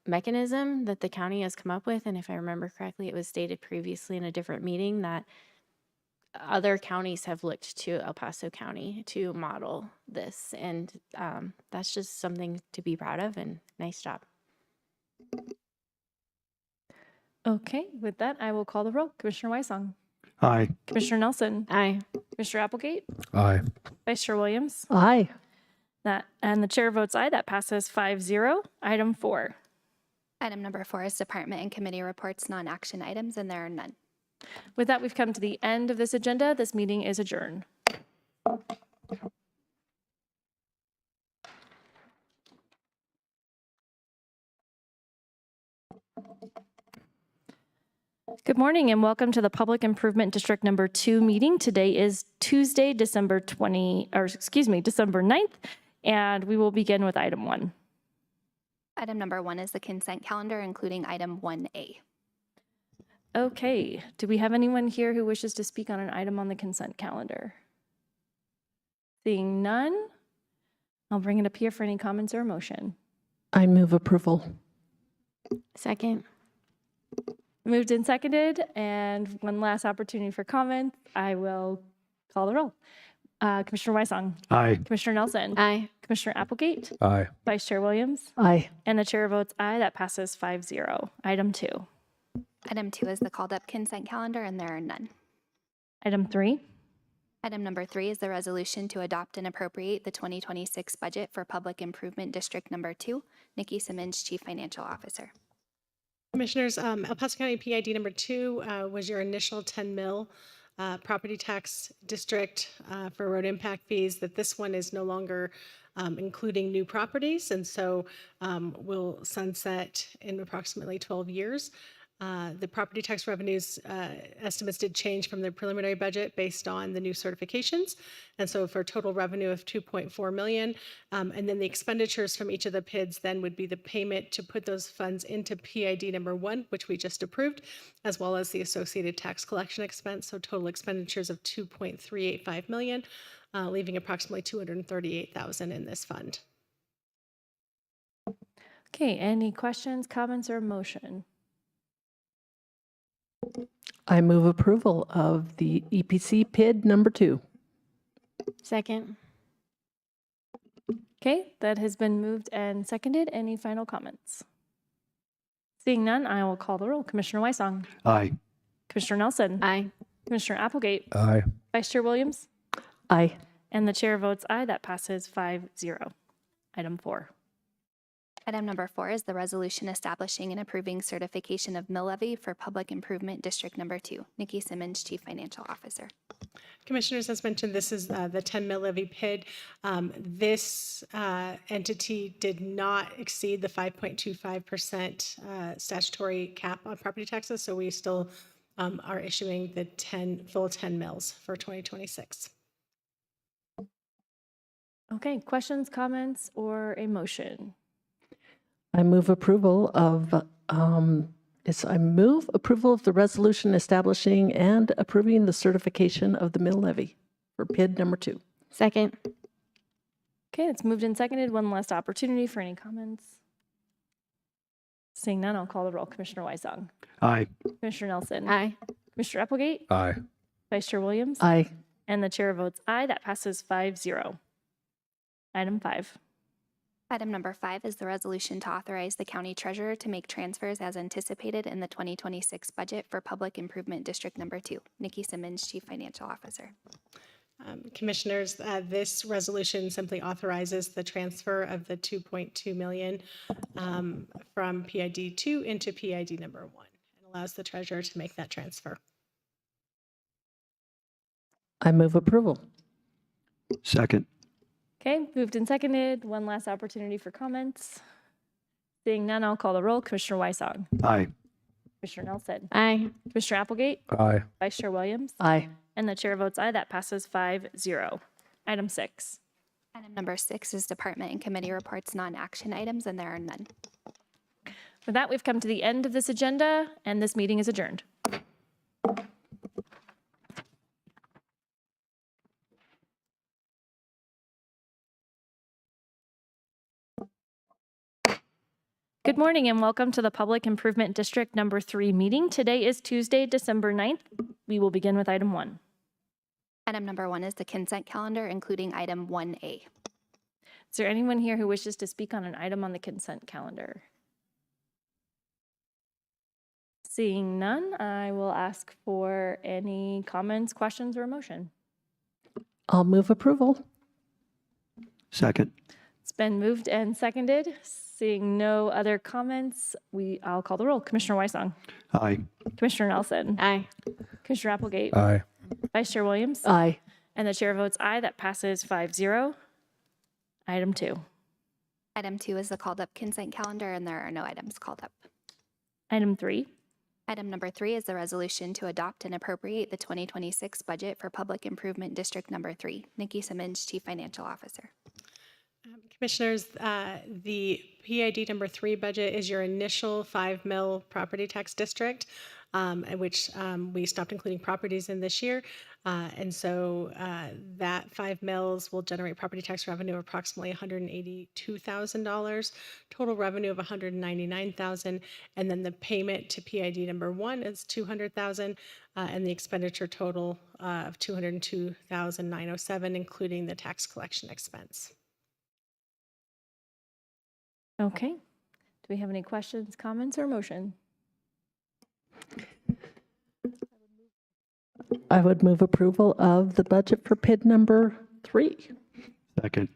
mechanism that the county has come up with. And if I remember correctly, it was stated previously in a different meeting that other counties have looked to El Paso County to model this. And that's just something to be proud of, and nice job. Okay, with that, I will call the roll. Commissioner Weissong, Aye. Commissioner Nelson, Aye. Commissioner Applegate, Aye. Vice Chair Williams, Aye. and the chair votes aye. That passes 5-0. Item 4. Item number 4 is department and committee reports, non-action items, and there are none. With that, we've come to the end of this agenda. This meeting is adjourned. Good morning and welcome to the Public Improvement District Number 2 meeting. Today is Tuesday, December 9th, and we will begin with item 1. Item number 1 is the consent calendar, including item 1A. Okay, do we have anyone here who wishes to speak on an item on the consent calendar? Seeing none, I'll bring it up here for any comments or motion. I move approval. Second. Moved and seconded, and one last opportunity for comment. I will call the roll. Commissioner Weissong, Aye. Commissioner Nelson, Aye. Commissioner Applegate, Aye. Vice Chair Williams, Aye. and the chair votes aye. That passes 5-0. Item 2. Item 2 is the called up consent calendar, and there are none. Item 3. Item number 3 is the resolution to adopt and appropriate the 2026 budget for Public Improvement District Number 2. Nikki Simmons, Chief Financial Officer. Commissioners, El Paso County PID number 2 was your initial 10 mil property tax district for road impact fees. That this one is no longer including new properties, and so will sunset in approximately 12 years. The property tax revenues estimates did change from the preliminary budget based on the new certifications. And so for a total revenue of 2.4 million. And then the expenditures from each of the PIDs then would be the payment to put those funds into PID number 1, which we just approved, as well as the associated tax collection expense. So total expenditures of 2.385 million, leaving approximately 238,000 in this fund. Okay, any questions, comments, or motion? I move approval of the EPC PID number 2. Second. Okay, that has been moved and seconded. Any final comments? Seeing none, I will call the roll. Commissioner Weissong, Aye. Commissioner Nelson, Aye. Commissioner Applegate, Aye. Vice Chair Williams, Aye. and the chair votes aye. That passes 5-0. Item 4. Item number 4 is the resolution establishing and approving certification of mill levy for Public Improvement District Number 2. Nikki Simmons, Chief Financial Officer. Commissioners, as mentioned, this is the 10 mill levy PID. This entity did not exceed the 5.25% statutory cap on property taxes, so we still are issuing the full 10 mills for 2026. Okay, questions, comments, or a motion? I move approval of I move approval of the resolution establishing and approving the certification of the mill levy for PID number 2. Second. Okay, it's moved and seconded. One last opportunity for any comments. Seeing none, I'll call the roll. Commissioner Weissong, Aye. Commissioner Nelson, Aye. Commissioner Applegate, Aye. Vice Chair Williams, Aye. and the chair votes aye. That passes 5-0. Item 5. Item number 5 is the resolution to authorize the county treasurer to make transfers as anticipated in the 2026 budget for Public Improvement District Number 2. Nikki Simmons, Chief Financial Officer. Commissioners, this resolution simply authorizes the transfer of the 2.2 million from PID 2 into PID number 1 and allows the treasurer to make that transfer. I move approval. Second. Okay, moved and seconded. One last opportunity for comments. Seeing none, I'll call the roll. Commissioner Weissong, Aye. Commissioner Nelson, Aye. Commissioner Applegate, Aye. Vice Chair Williams, Aye. and the chair votes aye. That passes 5-0. Item 6. Item number 6 is department and committee reports, non-action items, and there are none. With that, we've come to the end of this agenda, and this meeting is adjourned. Good morning and welcome to the Public Improvement District Number 3 meeting. Today is Tuesday, December 9th. We will begin with item 1. Item number 1 is the consent calendar, including item 1A. Is there anyone here who wishes to speak on an item on the consent calendar? Seeing none, I will ask for any comments, questions, or a motion. I'll move approval. Second. It's been moved and seconded. Seeing no other comments, I'll call the roll. Commissioner Weissong, Aye. Commissioner Nelson, Aye. Commissioner Applegate, Aye. Vice Chair Williams, Aye. and the chair votes aye. That passes 5-0. Item 2. Item 2 is the called up consent calendar, and there are no items called up. Item 3. Item number 3 is the resolution to adopt and appropriate the 2026 budget for Public Improvement District Number 3. Nikki Simmons, Chief Financial Officer. Commissioners, the PID number 3 budget is your initial 5 mil property tax district, in which we stopped including properties in this year. And so that 5 mills will generate property tax revenue of approximately $182,000, total revenue of $199,000, and then the payment to PID number 1 is $200,000, and the expenditure total of $202,907, including the tax collection expense. Okay. Do we have any questions, comments, or motion? I would move approval of the budget for PID number 3. Second.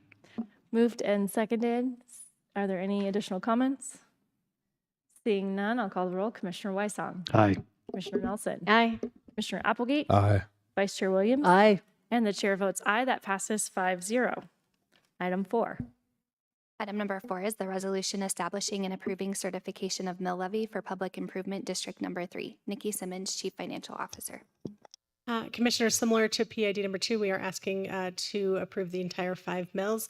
Moved and seconded. Are there any additional comments? Seeing none, I'll call the roll. Commissioner Weissong, Aye. Commissioner Nelson, Aye. Commissioner Applegate, Aye. Vice Chair Williams, Aye. and the chair votes aye. That passes 5-0. Item 4. Item number 4 is the resolution establishing and approving certification of mill levy for Public Improvement District Number 3. Nikki Simmons, Chief Financial Officer. Commissioners, similar to PID number 2, we are asking to approve the entire 5 mills.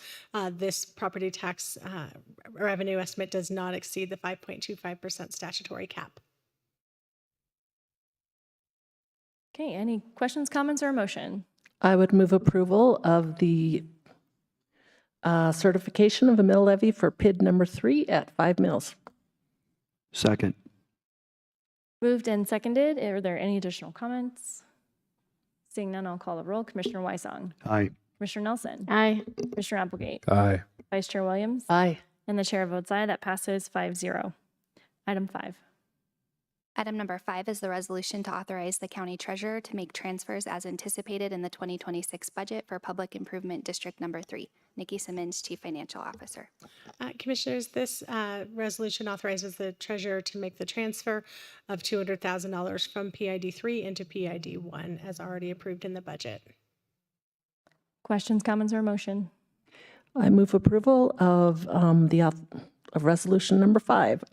This property tax revenue estimate does not exceed the 5.25% statutory cap. Okay, any questions, comments, or a motion? I would move approval of the certification of a mill levy for PID number 3 at 5 mills. Second. Moved and seconded. Are there any additional comments? Seeing none, I'll call the roll. Commissioner Weisong. Aye. Commissioner Nelson. Aye. Commissioner Applegate. Aye. Vice Chair Williams. Aye. And the chair votes aye. That passes 5-0. Item 5. Item number 5 is the resolution to authorize the county treasurer to make transfers as anticipated in the 2026 budget for Public Improvement District Number 3. Nikki Simmons, Chief Financial Officer. Commissioners, this resolution authorizes the treasurer to make the transfer of $200,000 from PID 3 into PID 1 as already approved in the budget. Questions, comments, or a motion? I move approval of of resolution number 5.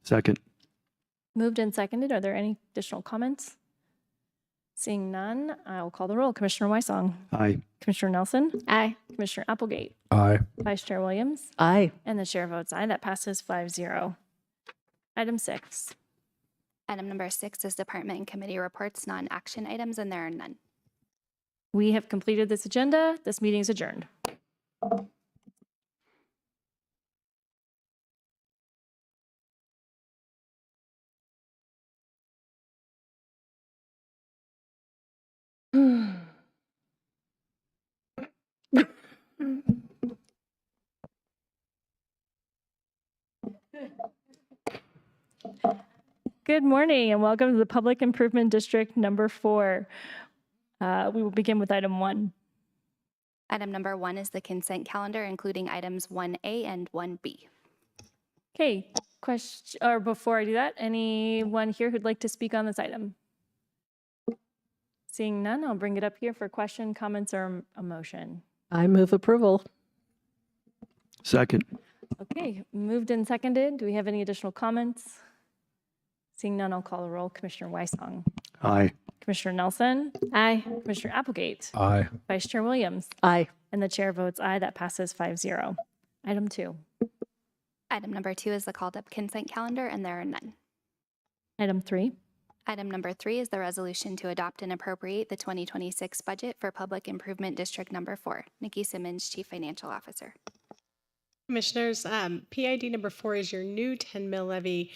Second. Moved and seconded. Are there any additional comments? Seeing none, I'll call the roll. Commissioner Weisong. Aye. Commissioner Nelson. Aye. Commissioner Applegate. Aye. Vice Chair Williams. Aye. And the chair votes aye. That passes 5-0. Item 6. Item number 6 is department and committee reports, non-action items, and there are none. We have completed this agenda. This meeting is adjourned. Good morning and welcome to the Public Improvement District Number 4. We will begin with item 1. Item number 1 is the consent calendar, including items 1A and 1B. Okay, question, or before I do that, anyone here who'd like to speak on this item? Seeing none, I'll bring it up here for question, comments, or a motion. I move approval. Second. Okay, moved and seconded. Do we have any additional comments? Seeing none, I'll call the roll. Commissioner Weisong. Aye. Commissioner Nelson. Aye. Commissioner Applegate. Aye. Vice Chair Williams. Aye. And the chair votes aye. That passes 5-0. Item 2. Item number 2 is the called up consent calendar, and there are none. Item 3. Item number 3 is the resolution to adopt and appropriate the 2026 budget for Public Improvement District Number 4. Nikki Simmons, Chief Financial Officer. Commissioners, PID number 4 is your new 10 mil levy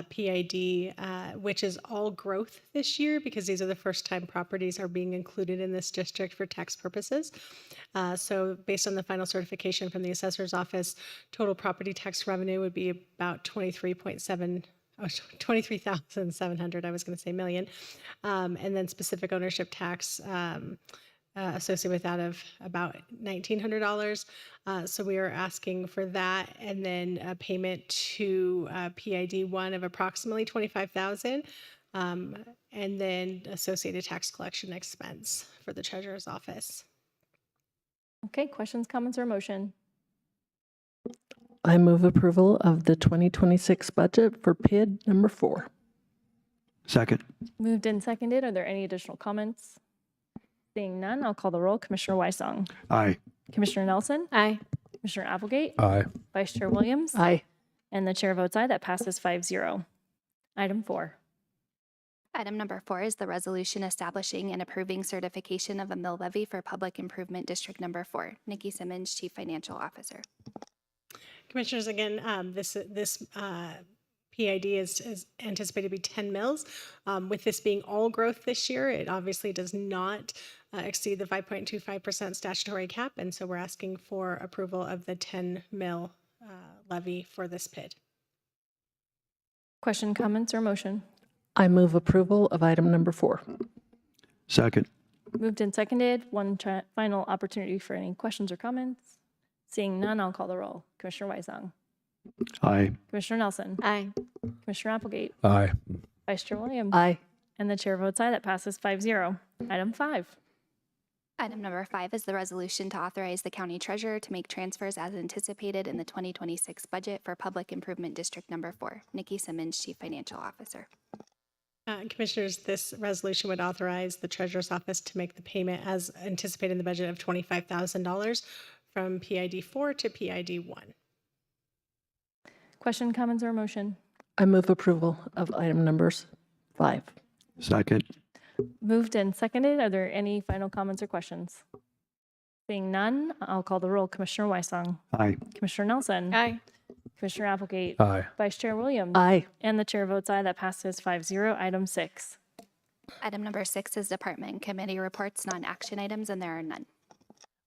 PID, which is all growth this year because these are the first time properties are being included in this district for tax purposes. So based on the final certification from the assessor's office, total property tax revenue would be about 23,700, I was going to say million. And then specific ownership tax associated with that of about $1,900. So we are asking for that, and then a payment to PID 1 of approximately $25,000, and then associated tax collection expense for the treasurer's office. Okay, questions, comments, or a motion? I move approval of the 2026 budget for PID number 4. Second. Moved and seconded. Are there any additional comments? Seeing none, I'll call the roll. Commissioner Weisong. Aye. Commissioner Nelson. Aye. Commissioner Applegate. Aye. Vice Chair Williams. Aye. And the chair votes aye. That passes 5-0. Item 4. Item number 4 is the resolution establishing and approving certification of a mill levy for Public Improvement District Number 4. Nikki Simmons, Chief Financial Officer. Commissioners, again, this PID is anticipated to be 10 mills. With this being all growth this year, it obviously does not exceed the 5.25% statutory cap, and so we're asking for approval of the 10 mil levy for this PID. Question, comments, or motion? I move approval of item number 4. Second. Moved and seconded. One final opportunity for any questions or comments. Seeing none, I'll call the roll. Commissioner Weisong. Aye. Commissioner Nelson. Aye. Commissioner Applegate. Aye. Vice Chair Williams. Aye. And the chair votes aye. That passes 5-0. Item 5. Item number 5 is the resolution to authorize the county treasurer to make transfers as anticipated in the 2026 budget for Public Improvement District Number 4. Nikki Simmons, Chief Financial Officer. Commissioners, this resolution would authorize the treasurer's office to make the payment as anticipated in the budget of $25,000 from PID 4 to PID 1. Question, comments, or motion? I move approval of item numbers 5. Second. Moved and seconded. Are there any final comments or questions? Seeing none, I'll call the roll. Commissioner Weissong. Aye. Commissioner Nelson. Aye. Commissioner Applegate. Aye. Vice Chair Williams. Aye. And the chair votes aye. That passes 5-0. Item 6. Item number 6 is department and committee reports, non-action items, and there are none.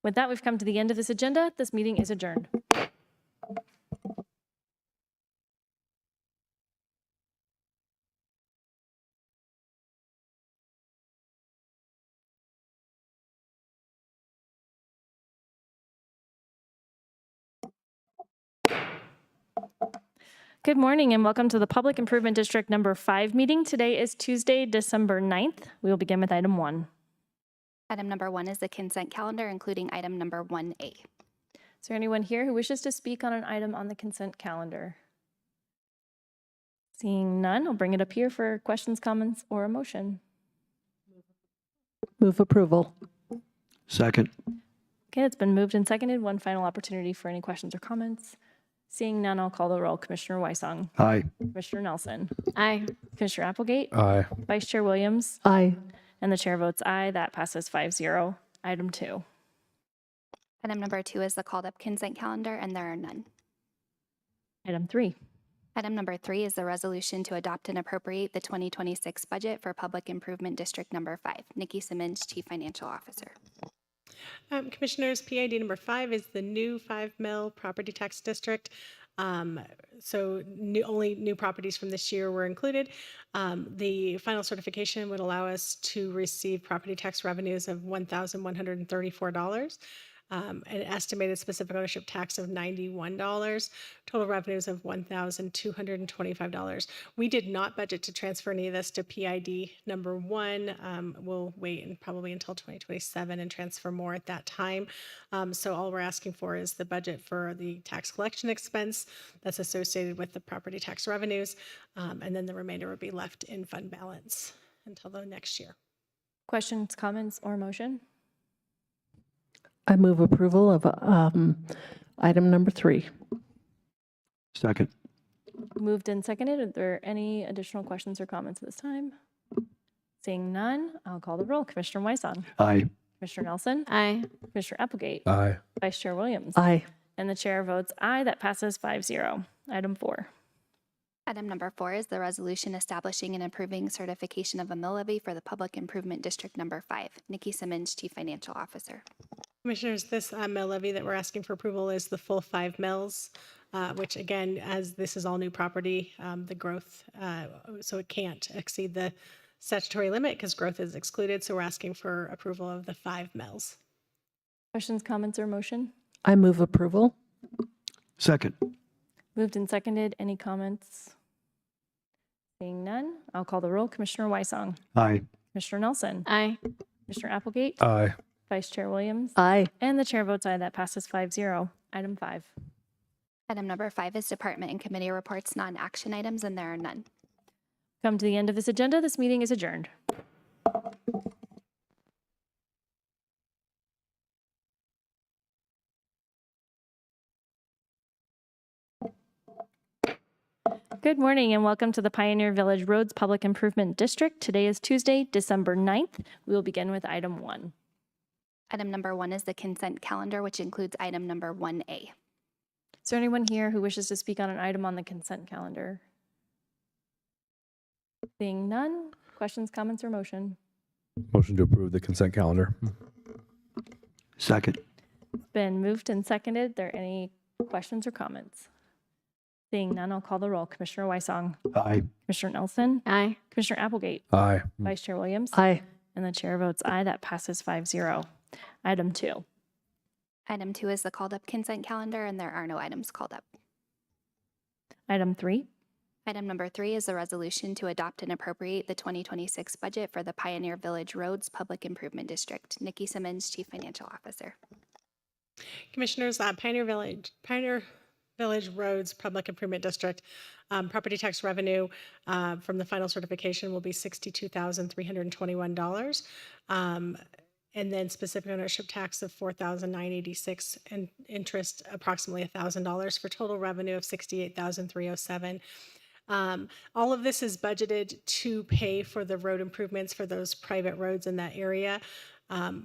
With that, we've come to the end of this agenda. This meeting is adjourned. Good morning and welcome to the Public Improvement District Number 5 meeting. Today is Tuesday, December 9th. We will begin with item 1. Item number 1 is the consent calendar, including item number 1A. Is there anyone here who wishes to speak on an item on the consent calendar? Seeing none, I'll bring it up here for questions, comments, or a motion. Move approval. Second. Okay, it's been moved and seconded. One final opportunity for any questions or comments. Seeing none, I'll call the roll. Commissioner Weissong. Aye. Commissioner Nelson. Aye. Commissioner Applegate. Aye. Vice Chair Williams. Aye. And the chair votes aye. That passes 5-0. Item 2. Item number 2 is the called up consent calendar, and there are none. Item 3. Item number 3 is the resolution to adopt and appropriate the 2026 budget for Public Improvement District Number 5. Nikki Simmons, Chief Financial Officer. Commissioners, PID number 5 is the new 5 mil property tax district. So only new properties from this year were included. The final certification would allow us to receive property tax revenues of $1,134. An estimated specific ownership tax of $91, total revenues of $1,225. We did not budget to transfer any of this to PID number 1. We'll wait and probably until 2027 and transfer more at that time. So all we're asking for is the budget for the tax collection expense that's associated with the property tax revenues, and then the remainder will be left in fund balance until the next year. Questions, comments, or motion? I move approval of item number 3. Second. Moved and seconded. Are there any additional questions or comments at this time? Seeing none, I'll call the roll. Commissioner Weissong. Aye. Commissioner Nelson. Aye. Commissioner Applegate. Aye. Vice Chair Williams. Aye. And the chair votes aye. That passes 5-0. Item 4. Item number 4 is the resolution establishing and approving certification of a mill levy for the Public Improvement District Number 5. Nikki Simmons, Chief Financial Officer. Commissioners, this mill levy that we're asking for approval is the full 5 mills, which again, as this is all new property, the growth, so it can't exceed the statutory limit because growth is excluded. So we're asking for approval of the 5 mills. Questions, comments, or motion? I move approval. Second. Moved and seconded. Any comments? Seeing none, I'll call the roll. Commissioner Weissong. Aye. Commissioner Nelson. Aye. Commissioner Applegate. Aye. Vice Chair Williams. Aye. And the chair votes aye. That passes 5-0. Item 5. Item number 5 is department and committee reports, non-action items, and there are none. Come to the end of this agenda. This meeting is adjourned. Good morning and welcome to the Pioneer Village Roads Public Improvement District. Today is Tuesday, December 9th. We will begin with item 1. Item number 1 is the consent calendar, which includes item number 1A. Is there anyone here who wishes to speak on an item on the consent calendar? Seeing none, questions, comments, or motion? Motion to approve the consent calendar. Second. It's been moved and seconded. Are there any questions or comments? Seeing none, I'll call the roll. Commissioner Weissong. Aye. Commissioner Nelson. Aye. Commissioner Applegate. Aye. Vice Chair Williams. Aye. And the chair votes aye. That passes 5-0. Item 2. Item 2 is the called up consent calendar, and there are no items called up. Item 3. Item number 3 is a resolution to adopt and appropriate the 2026 budget for the Pioneer Village Roads Public Improvement District. Nikki Simmons, Chief Financial Officer. Commissioners, Pioneer Village Roads Public Improvement District, property tax revenue from the final certification will be $62,321. And then specific ownership tax of $4,986 and interest approximately $1,000 for total revenue of $68,307. All of this is budgeted to pay for the road improvements for those private roads in that area,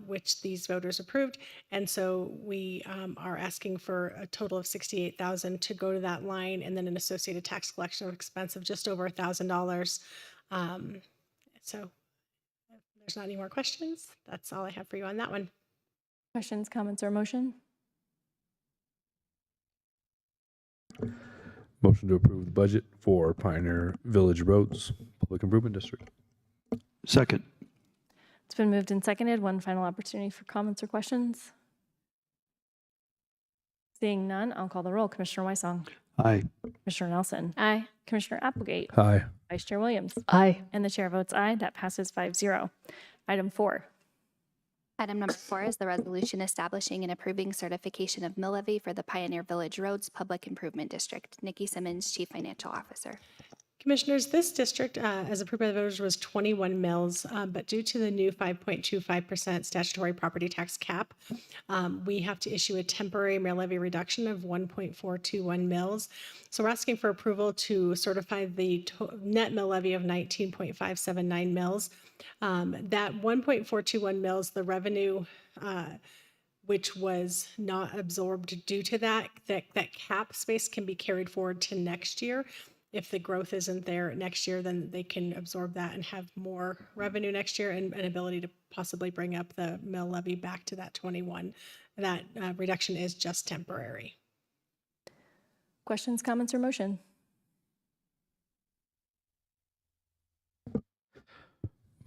which these voters approved. And so we are asking for a total of $68,000 to go to that line, and then an associated tax collection expense of just over $1,000. So if there's not any more questions, that's all I have for you on that one. Questions, comments, or motion? Motion to approve the budget for Pioneer Village Roads Public Improvement District. Second. It's been moved and seconded. One final opportunity for comments or questions. Seeing none, I'll call the roll. Commissioner Weissong, Aye. Commissioner Nelson, Aye. Commissioner Applegate, Aye. Vice Chair Williams, Aye. and the chair votes aye. That passes 5-0. Item 4. Item number 4 is the resolution establishing and approving certification of mill levy for the Pioneer Village Roads Public Improvement District. Nikki Simmons, Chief Financial Officer. Commissioners, this district, as approved by the voters, was 21 mills, but due to the new 5.25% statutory property tax cap, we have to issue a temporary mill levy reduction of 1.421 mills. So we're asking for approval to certify the net mill levy of 19.579 mills. That 1.421 mills, the revenue which was not absorbed due to that cap space can be carried forward to next year. If the growth isn't there next year, then they can absorb that and have more revenue next year and an ability to possibly bring up the mill levy back to that 21. That reduction is just temporary. Questions, comments, or motion?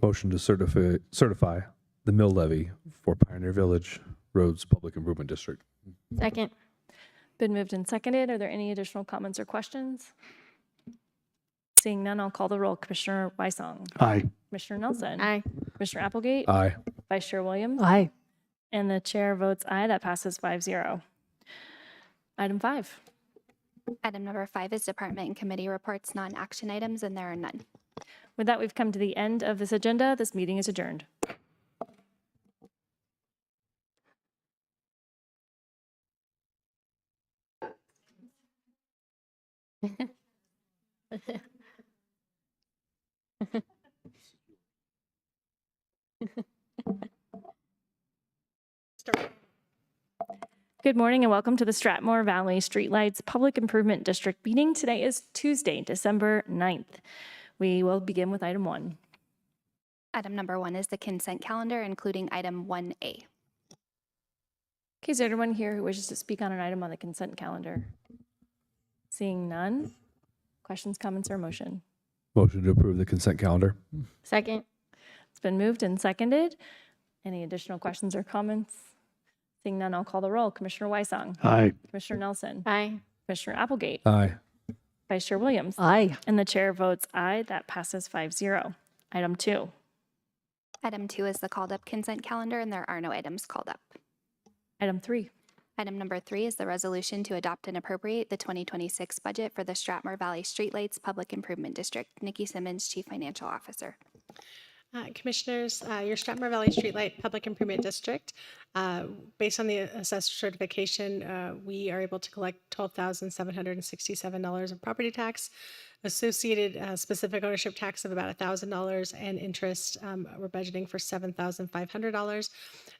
Motion to certify the mill levy for Pioneer Village Roads Public Improvement District. Second. Been moved and seconded. Are there any additional comments or questions? Seeing none, I'll call the roll. Commissioner Weissong, Aye. Commissioner Nelson, Aye. Commissioner Applegate, Aye. Vice Chair Williams, Aye. and the chair votes aye. That passes 5-0. Item 5. Item number 5 is department and committee reports, non-action items, and there are none. With that, we've come to the end of this agenda. This meeting is adjourned. Good morning and welcome to the Stratmore Valley Streetlights Public Improvement District meeting. Today is Tuesday, December 9th. We will begin with item 1. Item number 1 is the consent calendar, including item 1A. Okay, is there anyone here who wishes to speak on an item on the consent calendar? Seeing none. Questions, comments, or motion? Motion to approve the consent calendar. Second. It's been moved and seconded. Any additional questions or comments? Seeing none, I'll call the roll. Commissioner Weissong, Aye. Commissioner Nelson, Aye. Commissioner Applegate, Aye. Vice Chair Williams, Aye. and the chair votes aye. That passes 5-0. Item 2. Item 2 is the called up consent calendar, and there are no items called up. Item 3. Item number 3 is the resolution to adopt and appropriate the 2026 budget for the Stratmore Valley Streetlights Public Improvement District. Nikki Simmons, Chief Financial Officer. Commissioners, your Stratmore Valley Streetlight Public Improvement District, based on the assessor certification, we are able to collect $12,767 of property tax, associated specific ownership tax of about $1,000, and interest, we're budgeting for $7,500.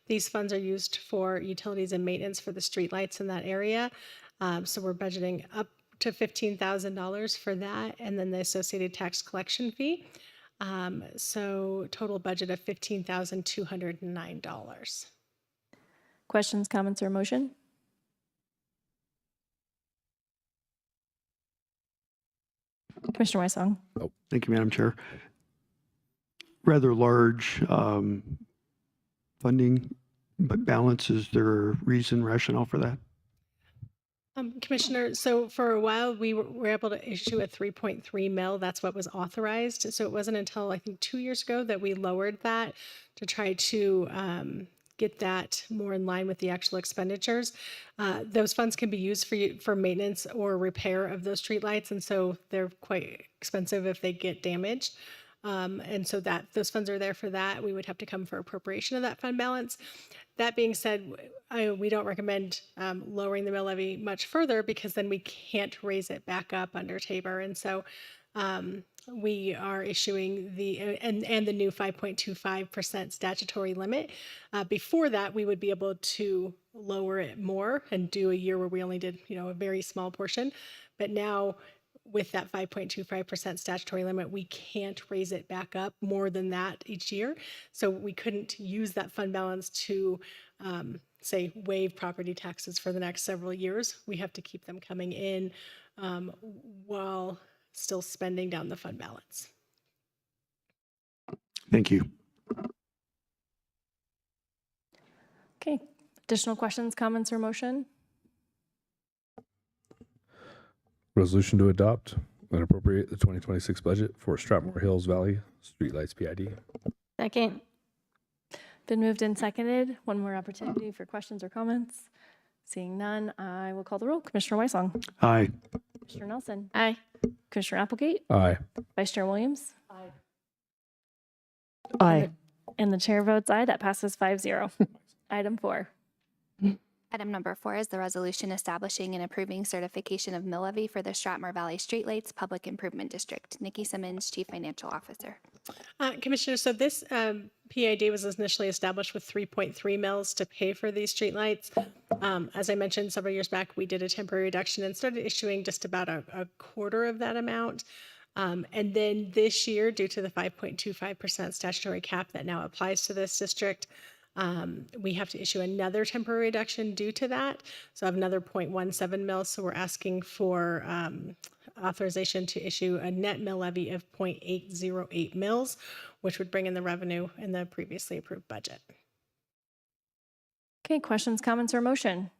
These funds are used for utilities and maintenance for the streetlights in that area. So we're budgeting up to $15,000 for that, and then the associated tax collection fee. So total budget of $15,209. Questions, comments, or motion? Commissioner Weissong. Thank you, Madam Chair. Rather large funding, but balance, is there a reason, rationale for that? Commissioner, so for a while, we were able to issue a 3.3 mil. That's what was authorized. So it wasn't until I think 2 years ago that we lowered that to try to get that more in line with the actual expenditures. Those funds can be used for maintenance or repair of those streetlights, and so they're quite expensive if they get damaged. And so that those funds are there for that. We would have to come for appropriation of that fund balance. That being said, we don't recommend lowering the mill levy much further because then we can't raise it back up under Tabor. And so we are issuing and the new 5.25% statutory limit. Before that, we would be able to lower it more and do a year where we only did, a very small portion. But now with that 5.25% statutory limit, we can't raise it back up more than that each year. So we couldn't use that fund balance to, say, waive property taxes for the next several years. We have to keep them coming in while still spending down the fund balance. Thank you. Okay, additional questions, comments, or motion? Resolution to adopt and appropriate the 2026 budget for Stratmore Hills Valley Streetlights PID. Second. Been moved and seconded. One more opportunity for questions or comments. Seeing none, I will call the roll. Commissioner Weisong. Aye. Commissioner Nelson. Aye. Commissioner Applegate. Aye. Vice Chair Williams. Aye. And the chair votes aye. That passes 5-0. Item 4. Item number 4 is the resolution establishing and approving certification of mill levy for the Stratmore Valley Streetlights Public Improvement District. Nikki Simmons, Chief Financial Officer. Commissioner, so this PID was initially established with 3.3 mils to pay for these streetlights. As I mentioned several years back, we did a temporary reduction and started issuing just about a quarter of that amount. And then this year, due to the 5.25% statutory cap that now applies to this district, we have to issue another temporary reduction due to that. So I have another 0.17 mils. So we're asking for authorization to issue a net mill levy of 0.808 mils, which would bring in the revenue in the previously approved budget. Okay, questions, comments, or motion?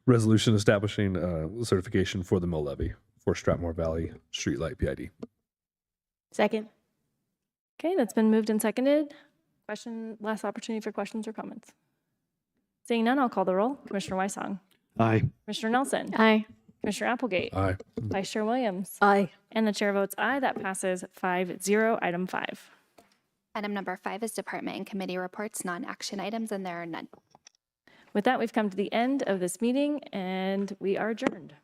Resolution establishing certification for the mill levy for Stratmore Valley Streetlight PID. Second. Okay, that's been moved and seconded. Last opportunity for questions or comments. Seeing none, I'll call the roll. Commissioner Weisong. Aye. Commissioner Nelson. Aye. Commissioner Applegate. Aye. Vice Chair Williams. Aye. And the chair votes aye. That passes 5-0. Item 5. Item number 5 is department and committee reports, non-action items, and there are none. With that, we've come to the end of this meeting, and we are adjourned.